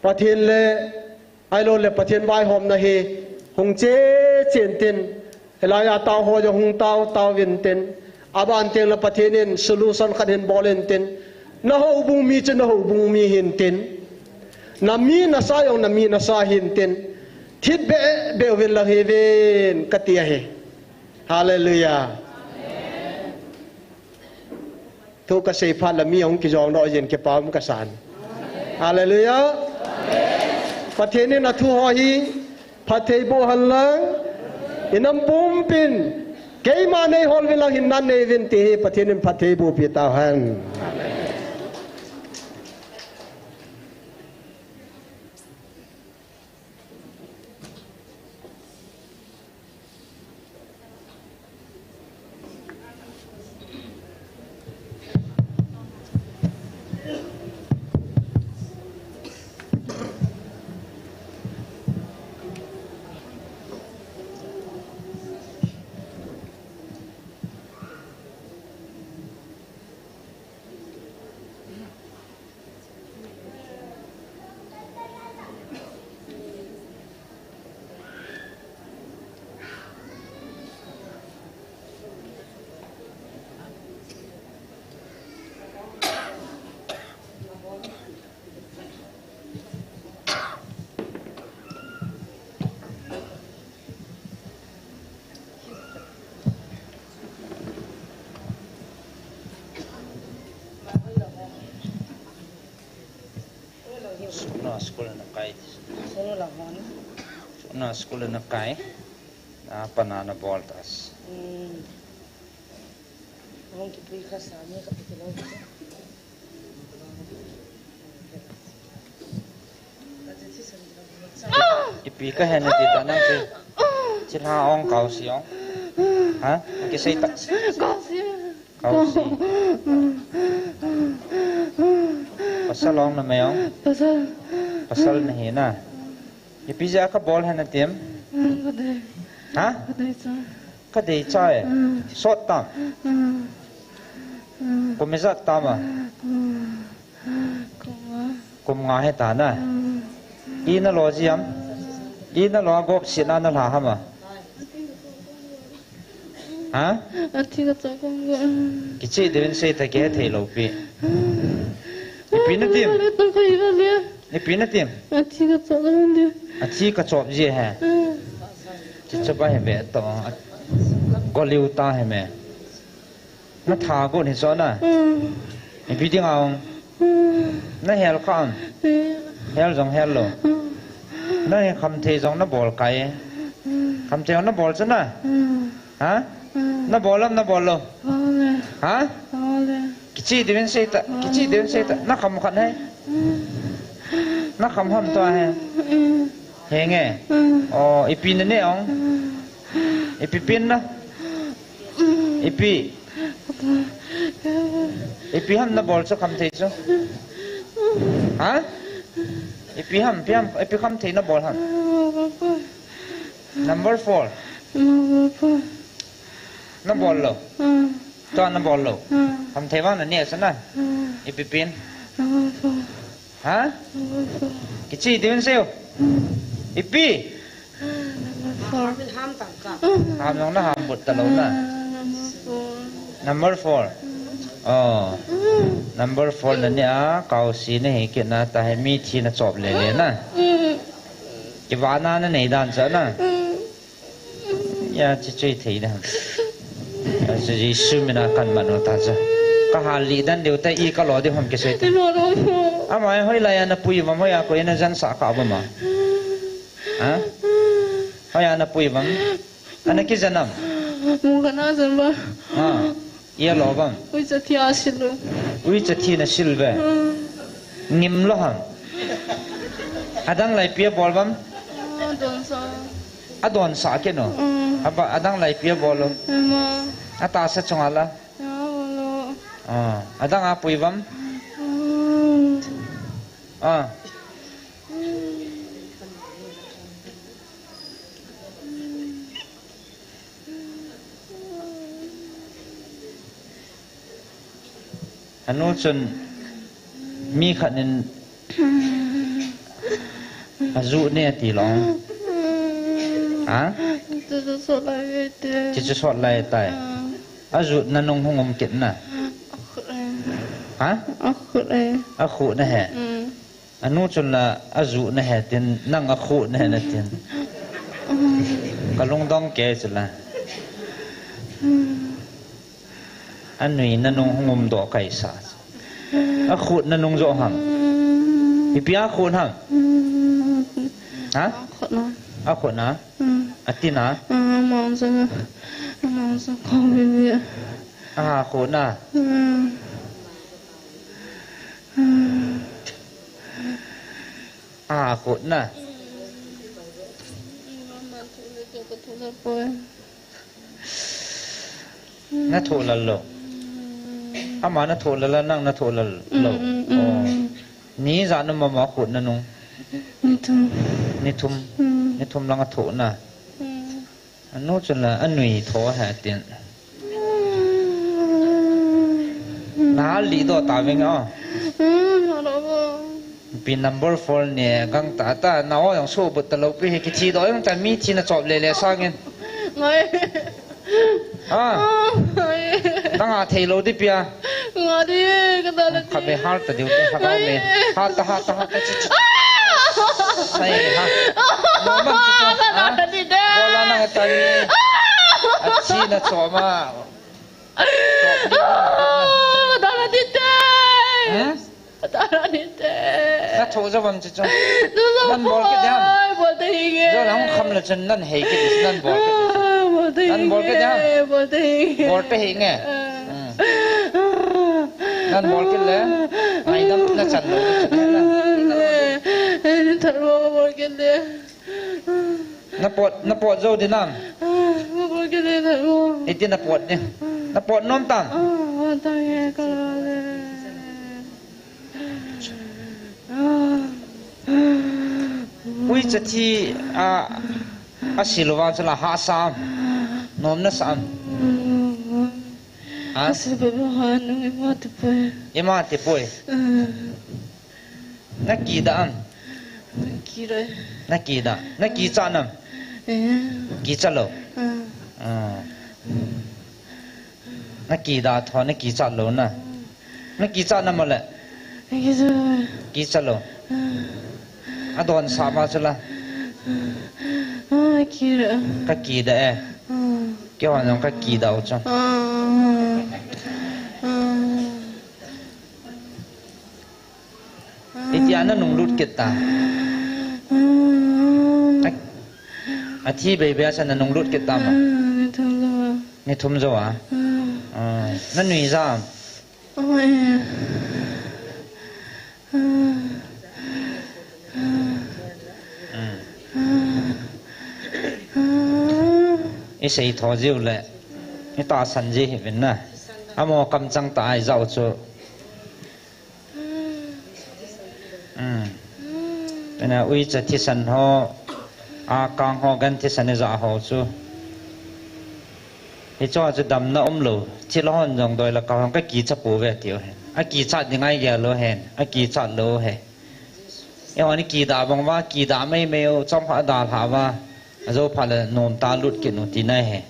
pathin le ailo le pathin vai hom na he hung che chen tin helaya taw ho jo hung taw win tin aban teng la pathinin solution khaden bolen tin na ho bung mi chen ho bung mi hin tin na mi na sa yong na mi na sa hin tin thit be win la he ven katia he hallelujah thu ka sei pha la mi ong ki jong do yen ke pam ka san hallelujah ประเทศนี้นะทุหฮีประเทศโบหันหลังอินำปุ่มปินเกยมาในฮอลวิลังหินนันในวินตีประเทศนี้ประเทศโบพิตาหันsekolah nak kai. Sekolah nak kai. Apa nana boltas. Orang kita ikhlas sama kat kita lalu. Ipi ka hen ti ta nang si. Chila ong kau siong. Ha? Ki sei ta. Kau si. Pasal long na mayong. Pasal na hina. Ipi ja ka bol hen tim. Ha? Ka dei chai. Sot tam. Kumizat tama. Kum nga he ta na. Ina lo jiam. Ina lo gop sina na la hama. Ha? Ati ka takum ga. Kichi devin sei ta ke thei lo pi. Ipi na tim. Ipi na tim. Ati ka takum dia. Achi ka chop je hai. Chi chapa he be to. Ko liu ta he me. Na tha ko ni so na. Ipi ding aung. Na hel khan. Hel jong hel lo. Na he kham the jong na bol kai. Kham the na bol cha na. Ha? Na bolam na bolo. Ha? Kichi devin sei ta. Kichi devin sei ta. Na kham khan hai. Na kham ham to hai. He nghe. Ipi na ne ong. Ipi pin na. Ipi. Ipi ham na bol cha kham the chu. Ha? Ipi ham kham the na bol ham. Number 4. Na bol lo. Cho na bol lo. Kham the wa na ne sa na. Ipi pin. Ha? Kichi devin sei. Ipi. Ham nong na ham but talo na. Number 4. Number 4 na niya kau si na he kit na ta he mi thi na chop le le na. Ki wa na na nei dan sa na. Ya chi chui thei na. Ya ji su mi na kan ma no ta cha. Ka ha li dan deu ta I ka lo de hom ke sei ta. Amai hoi la ya na pui wa mo ya ko ina jan sa ka ba ma. Ha? Hoi ya na pui bam. Ana ki janam. Muka na zanba. Ha. Ia lo bam. Ui chati asilu. Ui chati na silve. Ngim lo ham. Adang lai pia bol bam. Don sa. Adon sa ke no. Aba adang lai pia bol lo. Ema. Ata sa chungala. Ya bolo. Adang a pui bam. Anu chun mi khanin azu ne ti long. Ha? Itu so lai te. Chi chu sot lai tai. Azu nanong hungom kit na. Ha? Akhu na he. Anu chun la azu na he tin nang akhu na he na tin. Kalung dong ke chula. Anui nanong hungom do kai sa. Akhu nanong zo ham. Ipi akhu ham. ฮะ คนนะ อาคนนะอตินะ มองสังขอวิเวีย คนนะคนนะน่าโทรละหรออามาน่าโทรละละนั่งน่าโทรละหรอนี่จานมาคนนะนุงนี่ทุ่มลังโทรนะอันนู้นจนละอันหนุ่ยโทรหาเตียนน่าลีดอตาเวงอ่ะปีนัมเบอร์4เนี่ยกังตาหน้าอย่างสู้บุตรลูกไปให้กิจดอยยังแต่มีที่น่าจบเลยสร้างเงินตั้งอาเทโลดิเปียขับไปฮาร์ตเดี๋ยวจะขับไปฮาร์ตใช่ฮะน้องมันจะบอลนั่งตานีอาชีน่าจบมาน่าโทษจะวันจะนั่นบอลกันยังเราหลังคำละจนนั่นเฮกิสนั่นบอลนั่นบอลกันยังบอลไปเฮงไงนั่นบอลกันแล้วไอ้ดำน่าจันเลยทันบอลกันเลยน่าปวดโจดิน้ำไอ้ที่น่าปวดเนี่ยน่าปวดน้ำตันวิจที่ศิลวะจะละหาสามน้อมนัสามมาติป่วยนักกีดามนักกีจานามกีจัลโลนักกีดาทอนักกีจัลโลนะนักกีจานามอะไรกีจัลโลอดอนสามาจุละก็กีดาเกี่ยวกับน้องก็กีดาอุจจาอีที่อันนั้นนุ่งลุดกิตาอาที่เบียฉันนุ่งลุดกิตามานี่ทุ่มจัวนั่นหนุ่ยจ้ามไอ้สิ่งทอจิวเลยไอ้ตาสันจีเห็นนะอามอกำจังตายเจ้าจูเป็นอะไรอุ้ยจะที่สันหออากางหอกันที่สันจะหอจูไอ้จ้าจะดำน้ำหลูที่ร้อนยังโดยละกางก็กีจะปูเวทีเห็นไอ้กีจัดยังไงแกโลเห็นไอ้กีจัดโลเห็นไอ้วันนี้กีดาบังว่ากีดาไม่เมลจ้องพระดาถามว่าเราพาเลยนมตาลุดกินที่ไหนเหรอ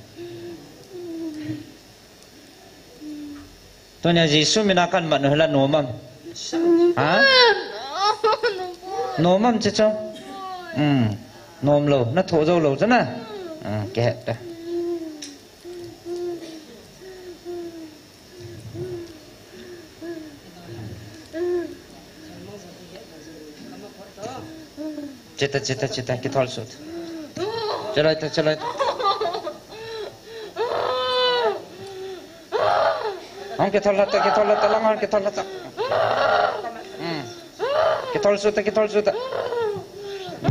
ตัวนี้ยิสุมินากันมันเหรอนมฮะนมจะจ้องนมโลน่าโถโจโลจ้ะนะแกะไปจิตคิดทอลสุดचलो हम के थोड़ा लंगा के थोड़ा के थोड़ा सुता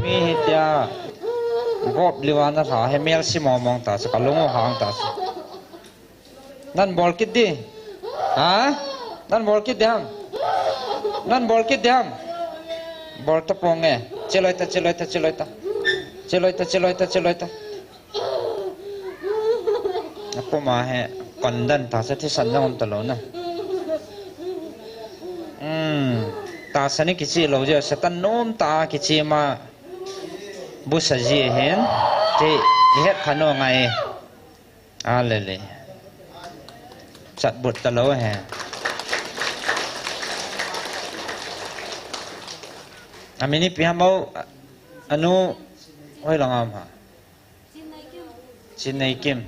मी हित्या गोप लिवाना था है मेल सी मोंग ता से कलुंगो हांग ता से नन बॉल कित दी हाँ नन बॉल कित दे हम बॉल तो पोंगे चलो इता aku mah kondan tasa ti sanna on talo na tasa ni kichi lo je satan nom ta kichi ma busaji hen ti het khano ngai a le chat but talo he amini pi hamau anu hoi langam ha chin nei kim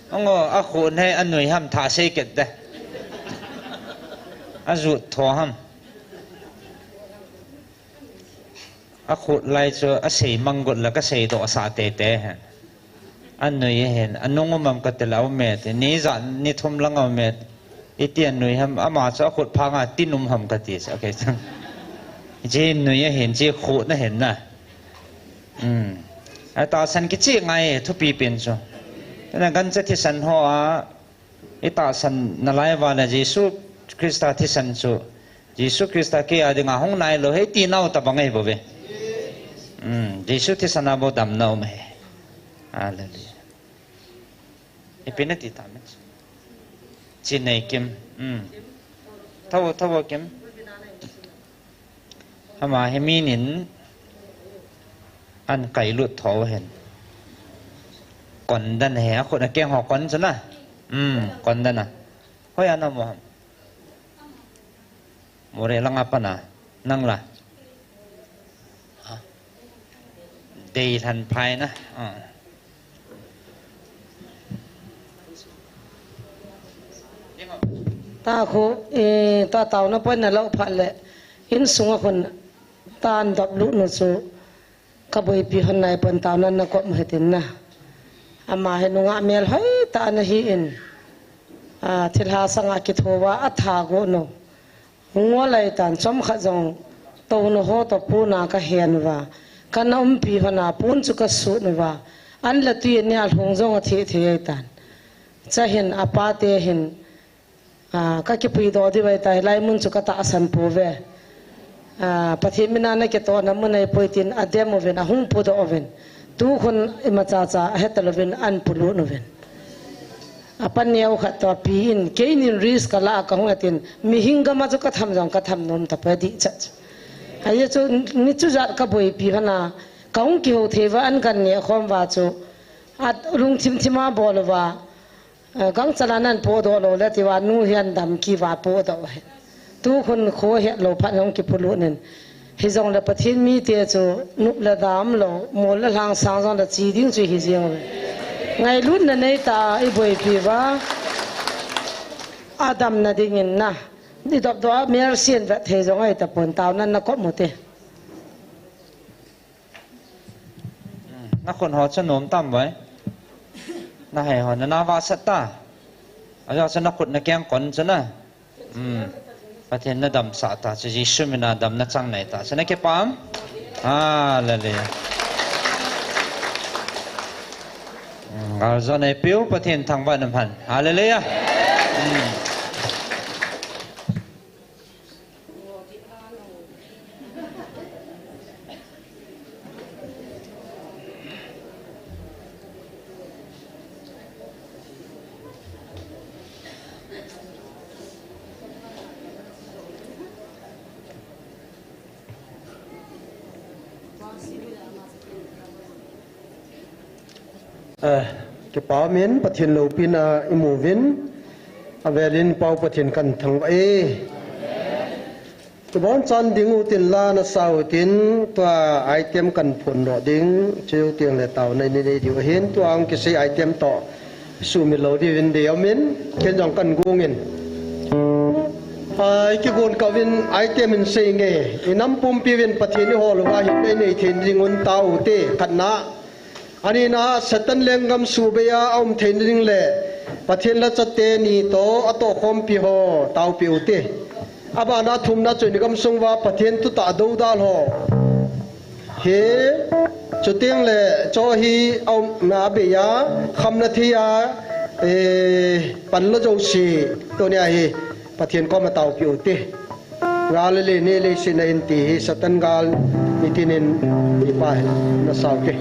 ông ở khuôn hay anh nuôi ham thả xây kết đấy, anh rụt thò ham, a khut lai chu a sei mangut la ka sei do sa te te ha an noi hen anung mam ka te lau me te ni zan ni thum lang au me itian noi ham ama cha khut phanga tinum ham ka ti sa ke chang je noi hen je khut na hen na a ta san ki chi ngai thu pi pen chu na gan cha thi san ho a ita san na lai wa na jesu krista thi san chu jesu krista ke adi nga hong nai lo he ti nau ta bangai bo be jesu thi san abo dam nau me hallelujah ipinati ta me chi nei kim thaw kim hama heminin an kai lut tho hen kon dan he ko na ke ho kon chana kon dan na hoi ana mo more lang apa na nang la dei than phai na ta ko ta tau na pon na lo phat le in sunga kon tan dop lu no chu ka boi pi hon nai pon tau nan na ko ma hetin na ama he nunga mel hai ta na hi in thil ha sanga ki thowa a tha go no ngo lai tan chom kha jong to no ho to pu na ka hen wa kan pi hona pun chu ka su no wa an la ti ne al hong jong a thi thi tan cha hin apa te hin ka ki pui do di vai tai lai mun chu ka ta san pu ve pathi mina na ke to na mun ai poitin adem oven a hung pu do oven tu khon ima cha cha hetalovin an pulu noven apan yau khat to pi in keinin risk kala ka hungatin mi hinga ma chu ka tham jong ka tham nom ta pa di cha ai chu ni chu zat ka boi pi hana kaung ki ho theva an kan ne khom wa chu at rung thim thima bol wa gang chalanan po do lo la ti wa nu hian dam ki wa po do tu khon kho he lo phat hong ki pulu nen hi jong la pathin mi te chu nup la dam lo mol la lang sang jong la chi ding chu hi jeng ngai lut na nei ta i boi pi wa adam na ding in na ni dop do mer sien va the jong ai ta pon taw nan na ko mo te na kon ho cha nom tam vai na hai ho na wa sat ta aja cha na khut na kyang kon cha na pathen na dam sa ta chi shumina dam na chang nai ta chana ke pam hallelujah ngal zo nei piu pathen thang ba nam han hallelujah cái bảo miến bát thiên lâu pin imu vin avelin pau bát thiên kan thang e cái bọn chan ding u tin la na sau tin tua item kan phun ro ding chiu tiang le tàu này này diu hin tuang cái sei item to su mi lo di vin de amin ken jong kan gungin cái gon ka vin item in sei nge inam pum pi vin bát thiên ho lo wa hi nei nei thin ding un tàu te kan na ani na satan lengam subeya om theining le pathen la chatte ni to ato khom pi ho taw pi ute aba na thum na choi gam sungwa pathen tu ta do dal ho he chuteng le cho hi om na be ya kham na thi ya pan la jo si to nya hi pathen ko ma taw pi ute gal le ne le sin in ti satan gal nitinin ni pa na saw ke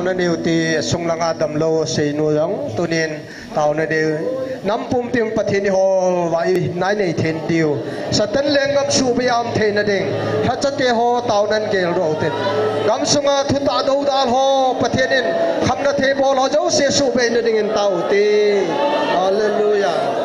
na niu ti sung langa dam lo se nu long tunin tao na de nam pum ping pathin ho vai nai nei then tiu satan lengam su biam the na ding ha chate ho tao nan gel ro te gam sunga thu ta do dal ho pathinin kham na the bol ho jo se su be na ding in tao ti hallelujah.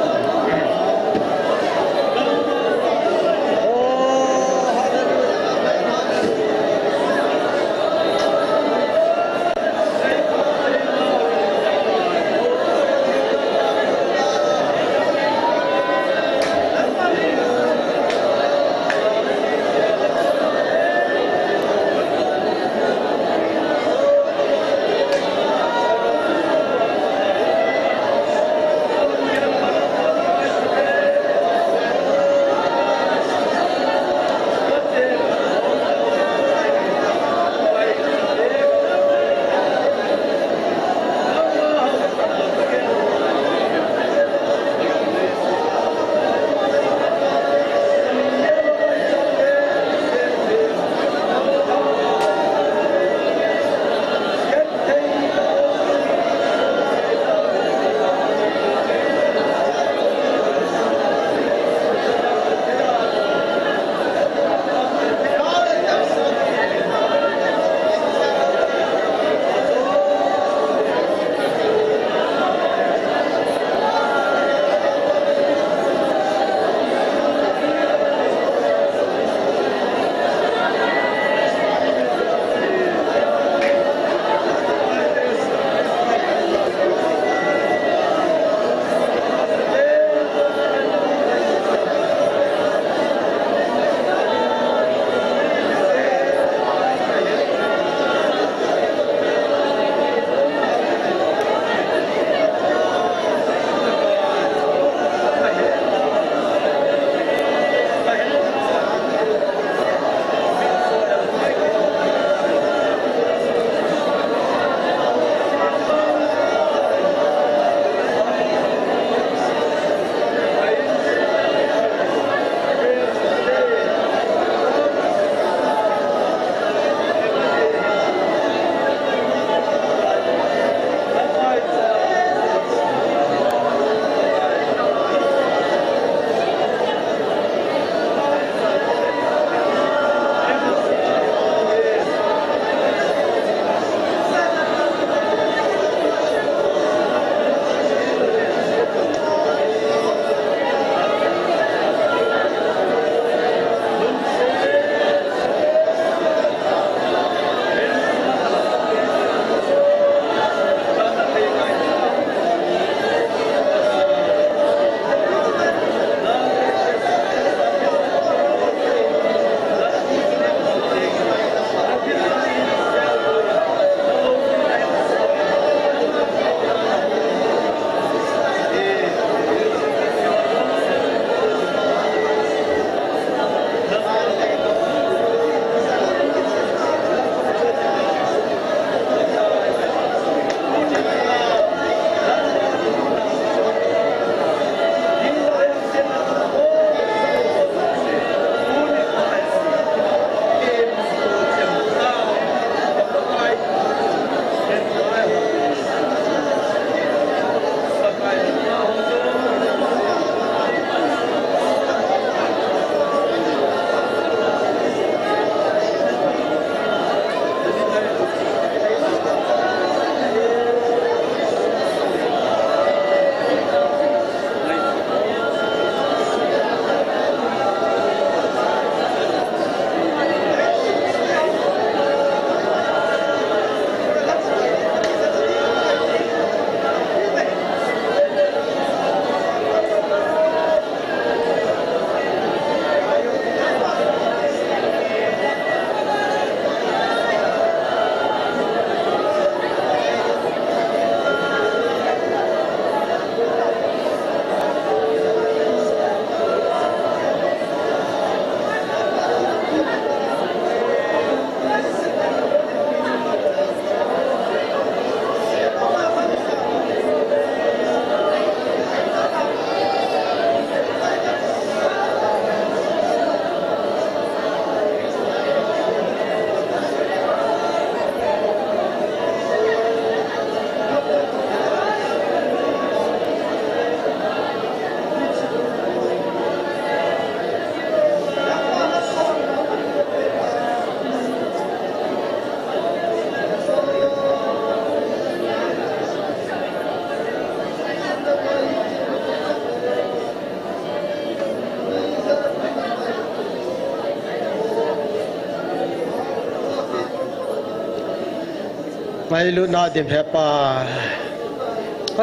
mai lu na dim hepa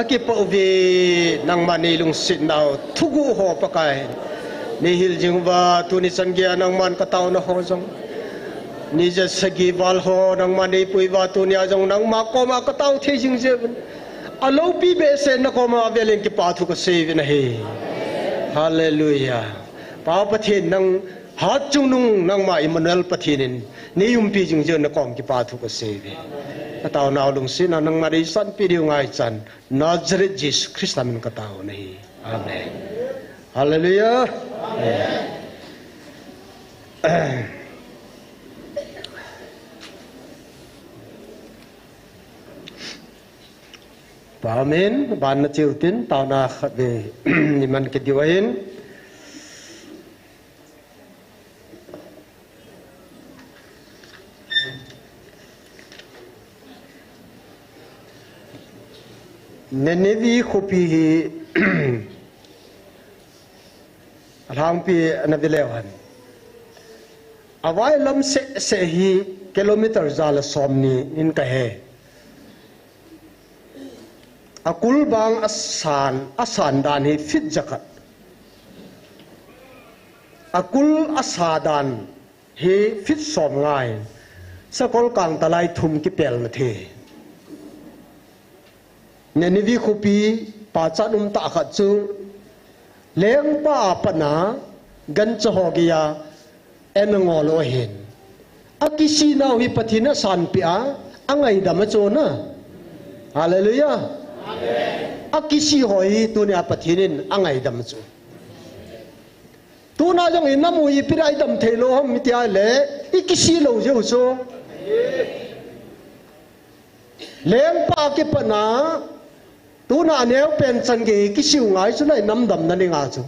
aki po vi nang mani lung sin nau thugu ho pakai ni hil jingwa tu ni sangya nang man katau na ho jong ni ja sagi wal ho nang mani pui wa tu ni ajong nang ma ko ma katau the jing je alo pi be se na ko ma veleng ki pa thu ko se vi na he hallelujah pa pathin nang hat chung nung nang ma Emmanuel pathinin ni yum pi jing je na kom ki pa thu ko se vi katau naw lung sin nang ma ri san pi diu ngai chan Nazareth Jesus Christ namin katau nahi amen hallelujah Amen. Ban na chiutin tao na khabe ni man ke diwain. Nenevi khopi hi rang pi anavelewan. Awai lam se hi kilometer zala somni in kahe. Akul bang asan dan hi fit jakat akul asadan hi fit som ngai sakol kang talai thum ki pel na the neni vi khopi pa chanum ta khat chu leng pa pana gan cho hogia en ngolo hen akisi nau hi pathina san pia angai dam cho na hallelujah akisi hoi tu ni apathinin angai dam chu tu na jong inamu i pirai dam thelo hom mitia le ikisi lo je chu leng pa ke pana tu na neu pen chan ge kisiu ngai chu nai nam dam na ni nga chu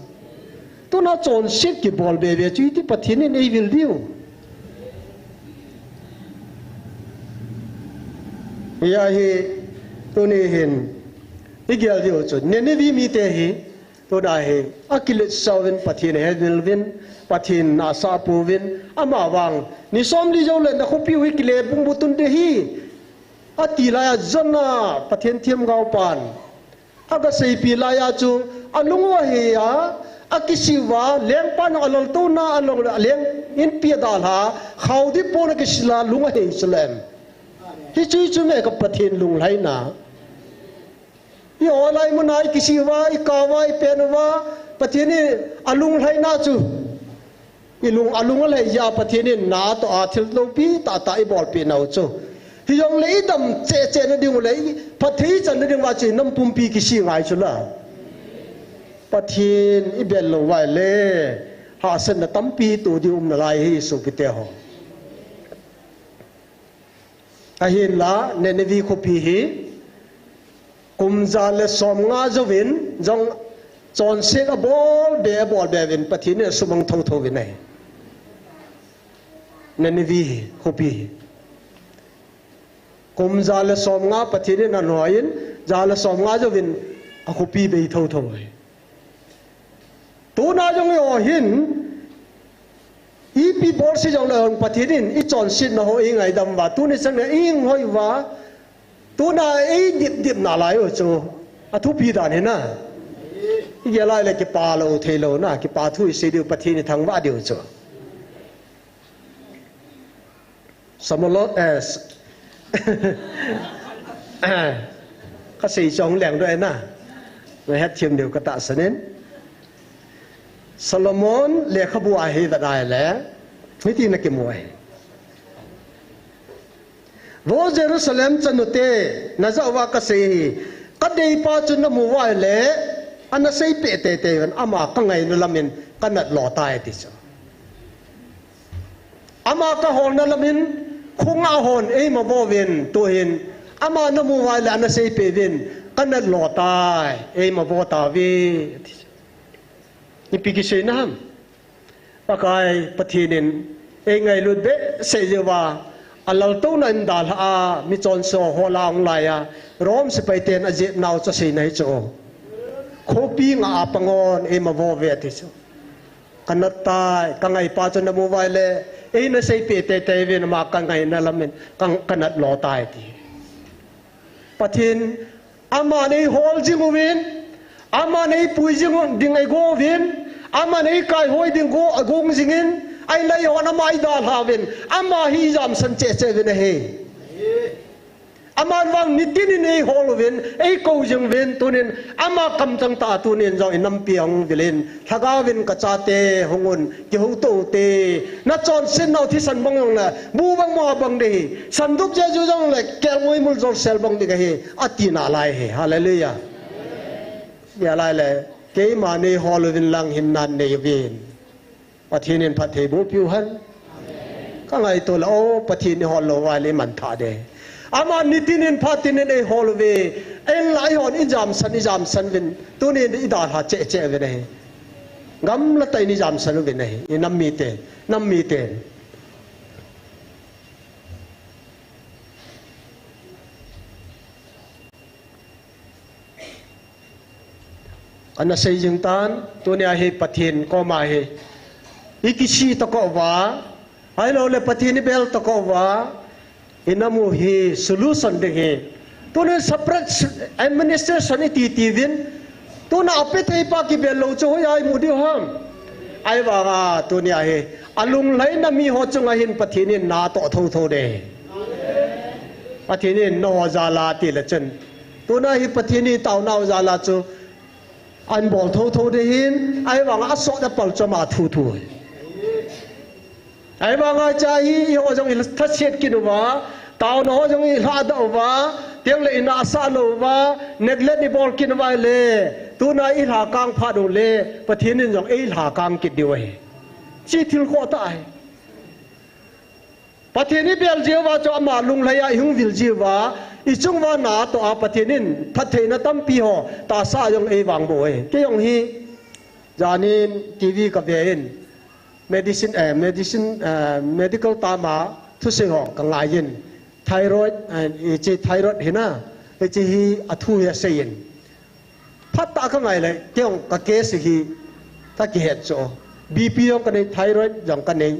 tu na chon sit ki bol be be chu ti pathinin ei vil diu ya hi tu ni hin Igel dio chu nene vi mi te hi to da hi akilit sawin pathin hedil vin pathin na sa pu vin ama wang ni som li jo le na khopi wi kile bung butun te hi ati la ya jonna pathin thiam gau pan aga sei pi la ya chu alungo hi ya akisiwa leng pan alol tu na along leng in pi dal ha khaudi pon ke sila lunga he islam hi chui chu me ka pathin lung lai na Yo lai munai kisiwa ikawa ipenwa pathini alung lai na chu ilung alung lai ya pathini na to athil lo pi ta ta I bol pi nau chu hi yong le dam che na ding le pathi chan na ding wa chi nam pum pi kisi ngai chu la pathin I bel lo wai le ha sen na tam pi tu di na lai hi su pi te ho a hin la ne ne vi ko pi hi kumza le som nga jovin jong chon se ka bol be vin pathine sumang tho vin nei nani vi khopi kumza le som nga pathine na noin za le som nga jovin a khopi be tho tu na jong yo hin pi bol si jong le pathinin I chon sit na ho I ngai dam wa tu ni sang ing hoi wa tu na dip na lai o chu a thu pi dan he na ye lai le ki pa lo the lo na ki pa thu se diu pathi ni thang wa diu chu samolot as ka sei chong leng doi na we het thim diu ka ta sanen Solomon le khabu a he da dai le ni ti na ki moi Wo Jerusalem chanute na zawa ka sei ka dei pa chun na mu wai le ana sei pe te ama ka ngai no lamin kanat lo tai ti so ama ka hon na lamin khunga hon ei ma bo ven to hin ama na mu wai le ana sei pe ven kanat lo tai ei ma bo ta vi ni pi ki sei na ham pakai pathinin ei ngai lut be sei jewa alal to na indal a mi chon so holang laya rom se paiten aje naw cho sei nai cho khopi nga apangon e ma vo ve ti so kanata kangai pa cho na mo vai le e na sei pe te ve na ma kangai na lamen kanat lo tai ti pathin ama nei hol jingwin ama nei pui jing ding ai go win ama nei kai hoi ding go agong jingin ai lai hon ama ai dal havin ama hi jam san che che win he ama wang nitin nei hol win ei ko jing win tunin ama kam chang ta tunin jong inam piang vilin thaga win ka cha te hongun ki hu to te na chon sin nau thi san bang la bu bang mo bang de san duk je ju jong le kel ngoi mul jong sel bang de he atina lai he hallelujah ya lai le ke ma nei hol win lang hin nan nei win pathinin phathe bu piu han ka ngai to la o pathin hol lo wa le man tha de ama nitinin phatinin ei holwe en lai hon ijam san vin tunin idar ha che che ve nei ngam la tai ni jam san ve nei nam mi te ana sei jing tan tunia he pathin ko ma he ikisi to ko wa ai lo le pathin bel to ko wa inamu hi solution de he tuna separate administration ti win tuna apet he pa ki bel lo cho ai mudi ham ai wa ga tunia he alung lai na mi ho chunga hin pathinin na to tho de pathinin no zala ti la chen tuna hi pathini taw naw zala chu an bol tho de hin ai wa ga so da pal cho ma thu ai ba nga cha hi ho jong il tha set ki wa taw no jong il ha da wa tiang le ina sa lo wa neglect ni bol kin wa le tu na il ha kang pha do le pathin nin jong il ha kang ki diwe chi thil kho ta ai pathin ni bel je wa cho ma lung la ya hung vil je wa i chung wa na to a pathin nin phathe na tam pi ho ta sa jong e wang bo e ke yong hi janin tv ka bein medical tama thu se ho ka ngai yin thyroid chi thyroid hina chi hi athu ya sein phat ta ka ngai le kyong ka case hi ta ki het cho bp yong ka nei thyroid jong ka nei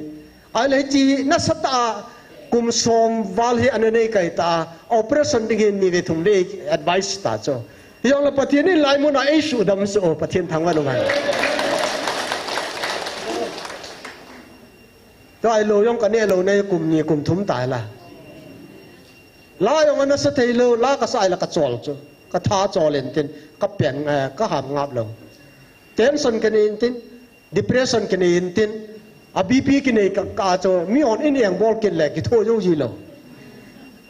ai le chi na sata kum som wal hi anane kai ta operation ding ni ve thum le advice ta cho yong la pathian ni lai mu na ai su dam so pathian thang wa lo ngai to ai lo yong ka ne lo nei kum ni kum thum tai la la yong an sa thei lo la ka sai la ka chol chu ka tha chol en tin ka pen ka ham ngap lo tension ka ni tin depression ka ni tin a bp ki nei ka cho mi on in yang bol kin le ki tho yo ji lo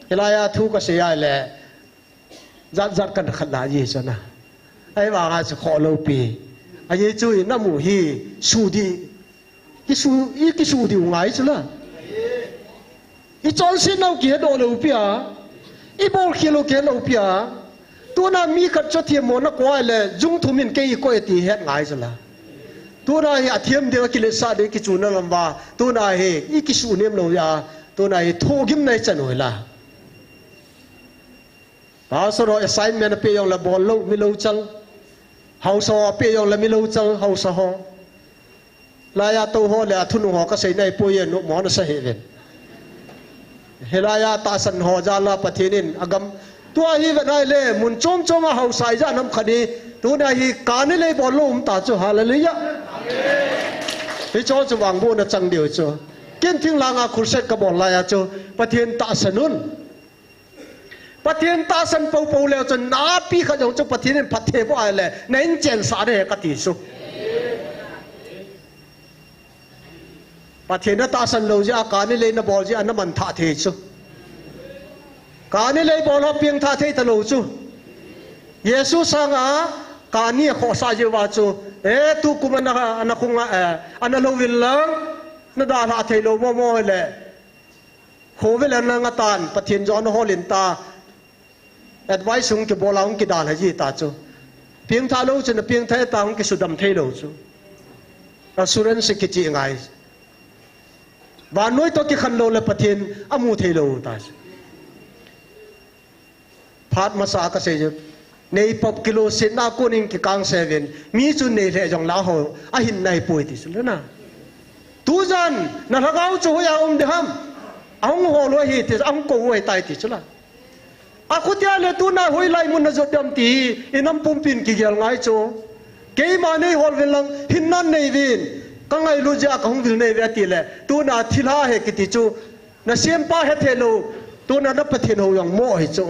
helaya thu ka se ya le zat kan khala ji so na ai wa ga kho lo pi a ye chu na mu hi su di ki su di ngai chu la i chol sin nau ki do lo pia i bol ki lo ke lo pia tu na mi ka cho thiam mo na ko le jung thu min ke i ko ti het ngai chu la tu na hi athiam de ki le sa de ki chu na lam ba tu na he i ki su nem lo ya tu na hi tho gim nai chan hoi la ba so ro assignment pe yong la bol lo mi lo chang hau so pe yong la mi lo chang hau sa ho la ya to ho le athun ho ka sei nai po ye no mo na sa he ven helaya ta san ho ja la pathinin agam tua hi vanai le mun chom chom a hau sai ja nam khani tu na hi kan le bol lo ta chu hallelujah hi cho chu wang bu na chang dio chu kin thing la nga khur set ka bol la ya chu pathin ta sanun pathin ta san po po le chu na pi kha jong chu pathin phathe bo ai le nen chen sa de ka ti su pathin ta san lo ja ka ni le na bol ji an man tha the chu ka ni le bol ho piang tha the ta lo chu yesu sanga ka ni kho sa je wa chu e tu ku man na khunga an lo wil lang na da la the lo mo mo le ho vel an nga tan pathin jon ho lin ta advice sung ke bolang ki da la ji ta chu piang tha lo chu na piang tha ta ki su dam the lo chu assurance ki chi ngai ba noi to ki khan lo le pathin amu thei lo ta phat ma sa ka se je nei pop kilo se na ko ning ki kang 7 mi chu nei le jong la ho a hin nai poi ti su na tu jan na la gau chu ya de ham ang ho lo hi ti ang ko wei tai ti chu la aku tia le tu na hoi lai mun na zot dam ti inam pum pin ki gel ngai cho ke ma nei hol velang hin nan nei vin ka ngai lu ja ka hung vil nei ve ti le tu na thila he ki ti chu na sem pa he the lo tu na pathin ho yang mo hi cho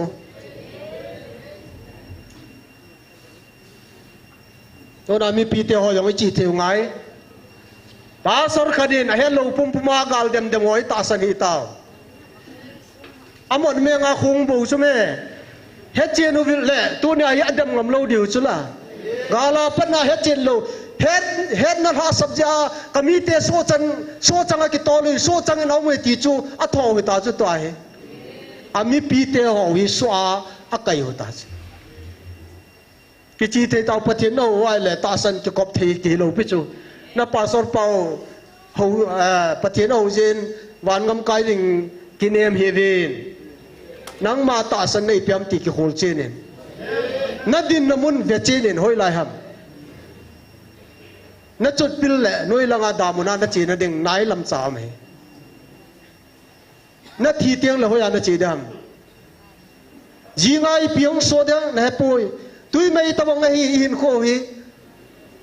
tu na mi pi te ho yang chi te ngai pa sor khadin he lo pum puma gal dem dem oi ta sani tao amon me nga khung bu chu me he chen u vil le tu na ya dem ngam lo diu chu la gala pat na he chen lo het na ha sabja kami te so chang ki to lu so chang na mo ti chu a tho wi ta chu to he ami pi te ho wi swa a kai ho ta ki chi te tao pathin no wai le ta san ki kop the ki lo pi chu na pastor pau ho pathin ho jin wan ngam kai ring ki nem he vin nang ma ta san nei piam ti ki hol chen en na din na mun ve chen en hoi lai ham na chut pil le noi langa damuna na chi na ding nai lam cha me na thi tiang le hoya na chi dam ji ngai piang so dang na poi tui mai ta bang hi hin kho hi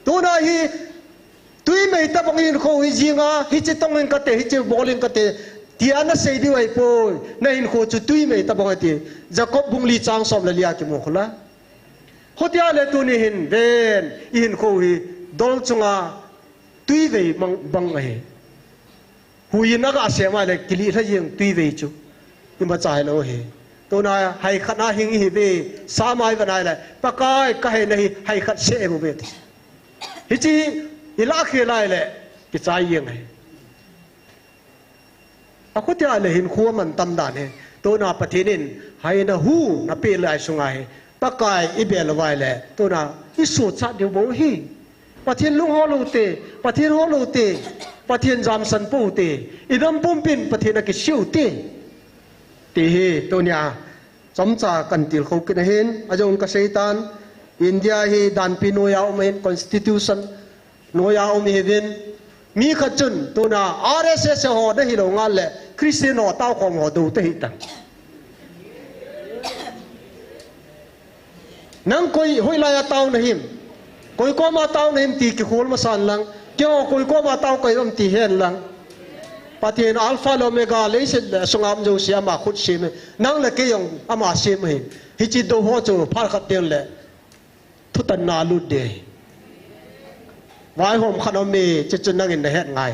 tu na hi tui mai ta bang hin kho hi ji nga hi chi tong in ka te hi chi bowling ka te tia na sei di wai poi na hin kho chu tui mai ta bang ti jacob bungli chang som la lia ki mo khla hotia le tu ni hin ven hin kho hi dol chunga tui ve mang bang he hui na ga se ma le kili tha yeng tui ve chu ni ma chai lo he to na hai khana hing hi ve sa mai va nai le pakai ka he nei hai khat se bu ve hi chi ila khe lai le ki chai yeng he a ko tia le hin khuwa man tam dan he to na pathinin hai na hu na pe lai sunga he pakai i be lo vai le to na i so cha de bo hi pathin lung ho lo te pathin ho lo te pathin jam san pu te idam pum pin pathin ki siu te te he to nya chom cha kan til kho kin hen ajong ka seitan india hi dan pi no ya men constitution no ya om heaven mi khachun to na rss ho da hi lo ngal le christian ho taw khom ho du te hi ta nang koi hoi la ya taw na him koi ko ma taw na him ti ki khol ma san lang kyo koi ko ma taw kai om ti hen lang patien alpha omega le se sungam jo sia ma khut sim nang le ke yong ama sim he hi chi do ho chu phar khat ten le thu tan na lu de vai hom khanom me che chun nang in na het ngai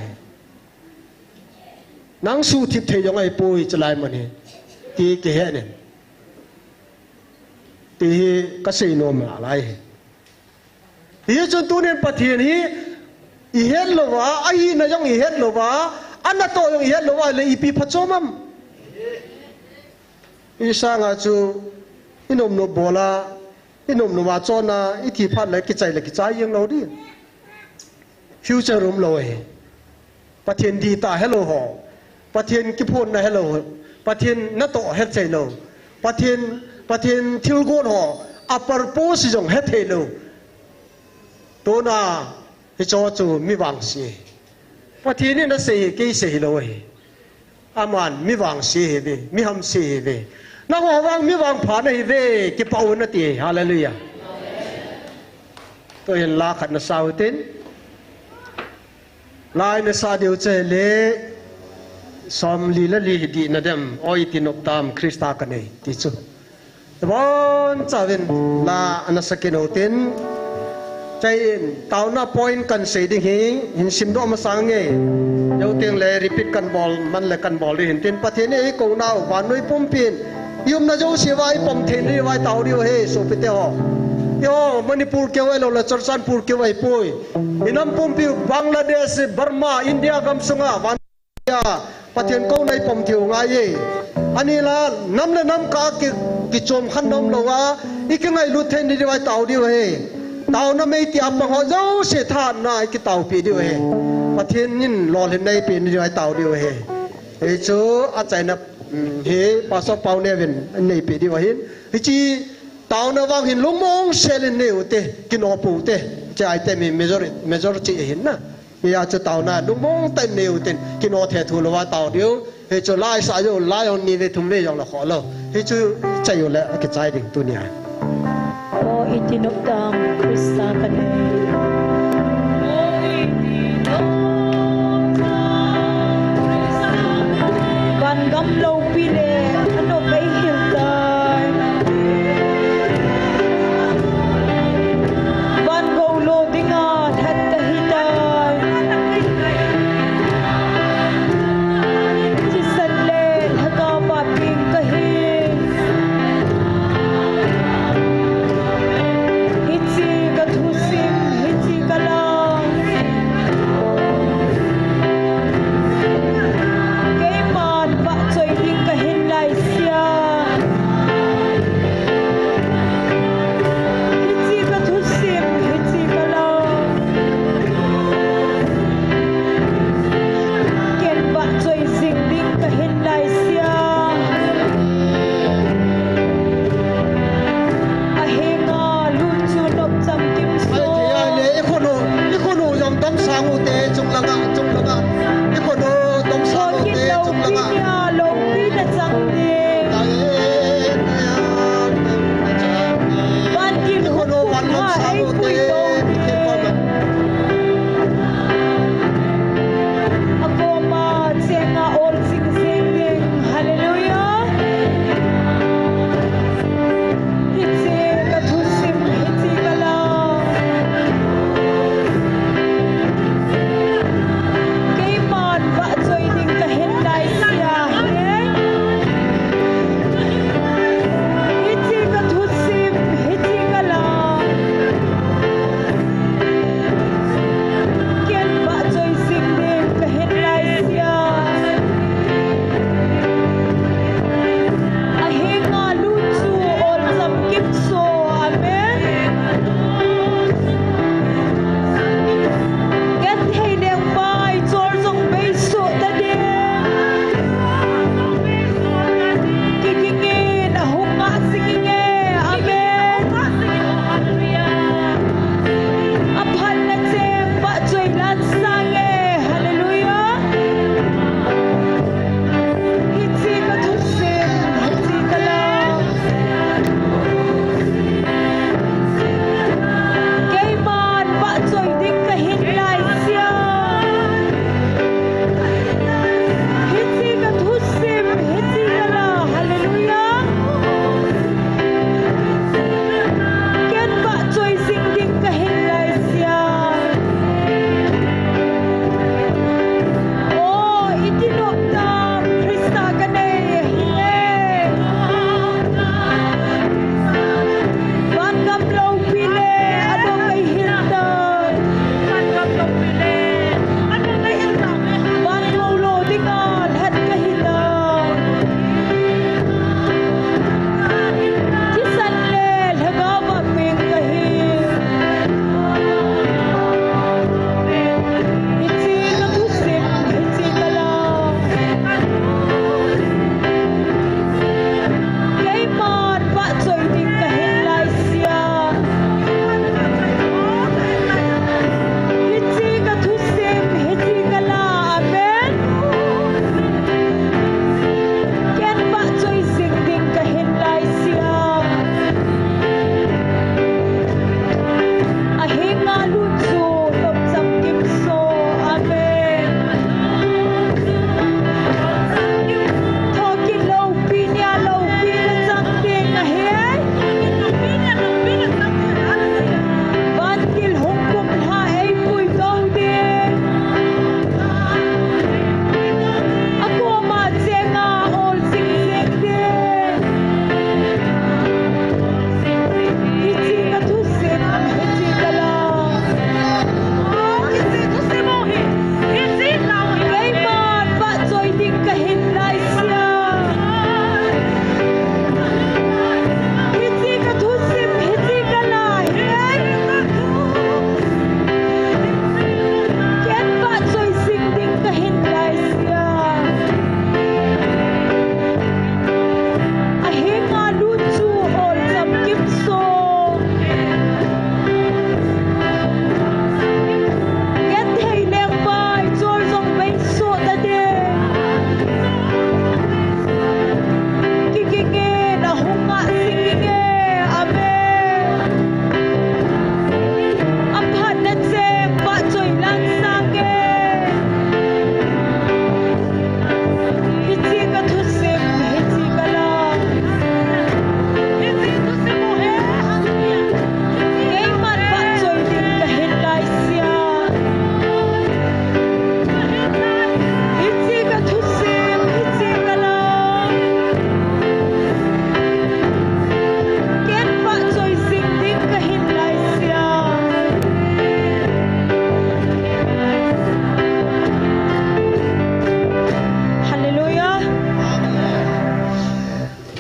nang su thip the yong ai pui chlai man he ti ke he ne ti ka sei no ma lai hi chun tu nen patien hi i het lo wa ai na yong i het lo wa anna to yong i het lo wa le i pi phachomam i sanga chu inom no bola inom no ma chona i thi phat le ki chai yeng lo di future room lo he patien di ta hello ho patien ki phon na hello patien na to het chai lo patien thil gon ho upper post jong het he lo to na hi cho chu mi wang si patien ni na sei ke sei lo he aman mi wang si he be mi ham si he be na ho wang mi wang pha na hi ve ki pau na ti hallelujah to yen la khat na sau tin lai na sa deu che le som li la li di na dem oi tin op tam krista ka nei ti chu bon chawen la anasakino tin chain tau na point kan sei ding hin sim do ma sang nge yo teng le repeat kan bol man le kan bol hin tin pathen e ko nau wan noi pum pin yum na jo se vai pom then ri vai tau ri he so pe te ho yo manipur ke wai lo la charsanpur ke wai poi inam pum pi bangladesh burma india gam sunga wan ya pathen ko nai pom thiu nga ye ani la nam le nam ka ki chom khan nom lo wa ikengai lu then ri vai tau ri he tao na mấy tiệm mà họ giấu sẽ than na cái tàu bị điều hè mà thiên nhiên lo lên đây bị điều tàu điều hè thế chứ anh chạy na thế bà sao bao nè bên anh này bị điều hết thế chi tàu na vang hình lúng mông xe lên nêu tê cái nó phụ tê chạy tê mình major chị hết na bây giờ cho tàu na lúng mông tê nêu tê cái nó thể thu là tàu điều thế cho lai sai rồi lai on ni về thùng về dòng là khó lo hi chu chayo le ke chai ding tu nia O itinok dang Krista kanay. Van gam lâu pile ano bay hilday. Van go lo dinga hat kahiday. Si sanle haka paping kahin. Hitsi kathusim hitsi kalang. Kay man ba choy ding kahin lai sia.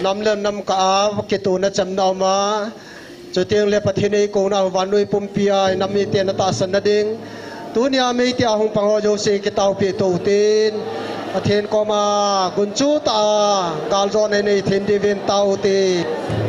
นำเล่นนำกากิตูนจำนาวมาจุดเตียงเล็บประเทศนี้กงนาวันนุยปุ่มปีไอนำมีเตียนตาสนดิงตัวนี้มีเตียหงปังโอโยเซกิตาวปีตูตินประเทศก็มากุนจูตากาลโซนในเทนดิวินตาวตี อ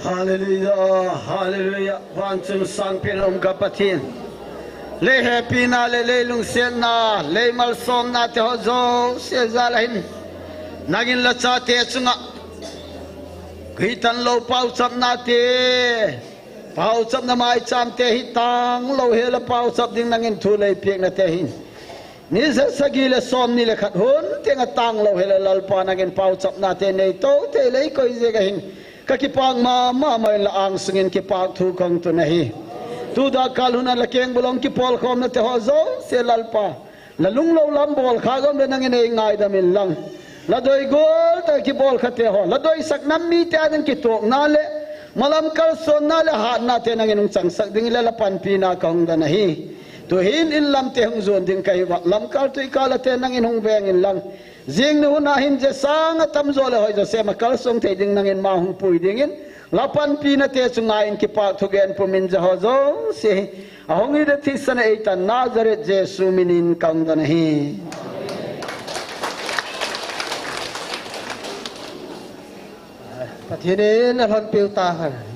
Hallelujah, hallelujah. Wan chung sang pilom kapatin. Le happy na le lung sen na le mal som na te hozo se zalahin. Nagin la cha te chunga. Khitan lo pau chap na te. Pau chap na mai cham te hitang lo he la pau chap ding nangin thu le piek na te hin. Ni sa sagile som ni le khat hun te nga tang lo he la lal pa nagin pau chap na te nei to te le ko je ga hin. Ka kipang ma mai la ang sungin kipak thu kong tu nahi tu da kaluna la keng bolong ki pol khom na te hozo se lalpa la lung lo lam bol kha gom le nang nei ngai da min lang la doi gol ta ki bol kha te ho la doi sak nam mi te an ki tok na le malam kal son na le ha na te nang nung chang sak ding le la pan pi na kong da nahi tu hin in lam te hung zon ding kai wa lam kal tu ikala te nang in hung veng in lang Jing nu na hin je sang tam zo le hoi jo se ma kal song te ding nangin ma hung pui ding in lapan pi na te chunga in ki pa thu gen pu min ja ho zo se a hong i de thi san e ta Nazareth Jesu minin kang da nahi Pathian na hon piu ta han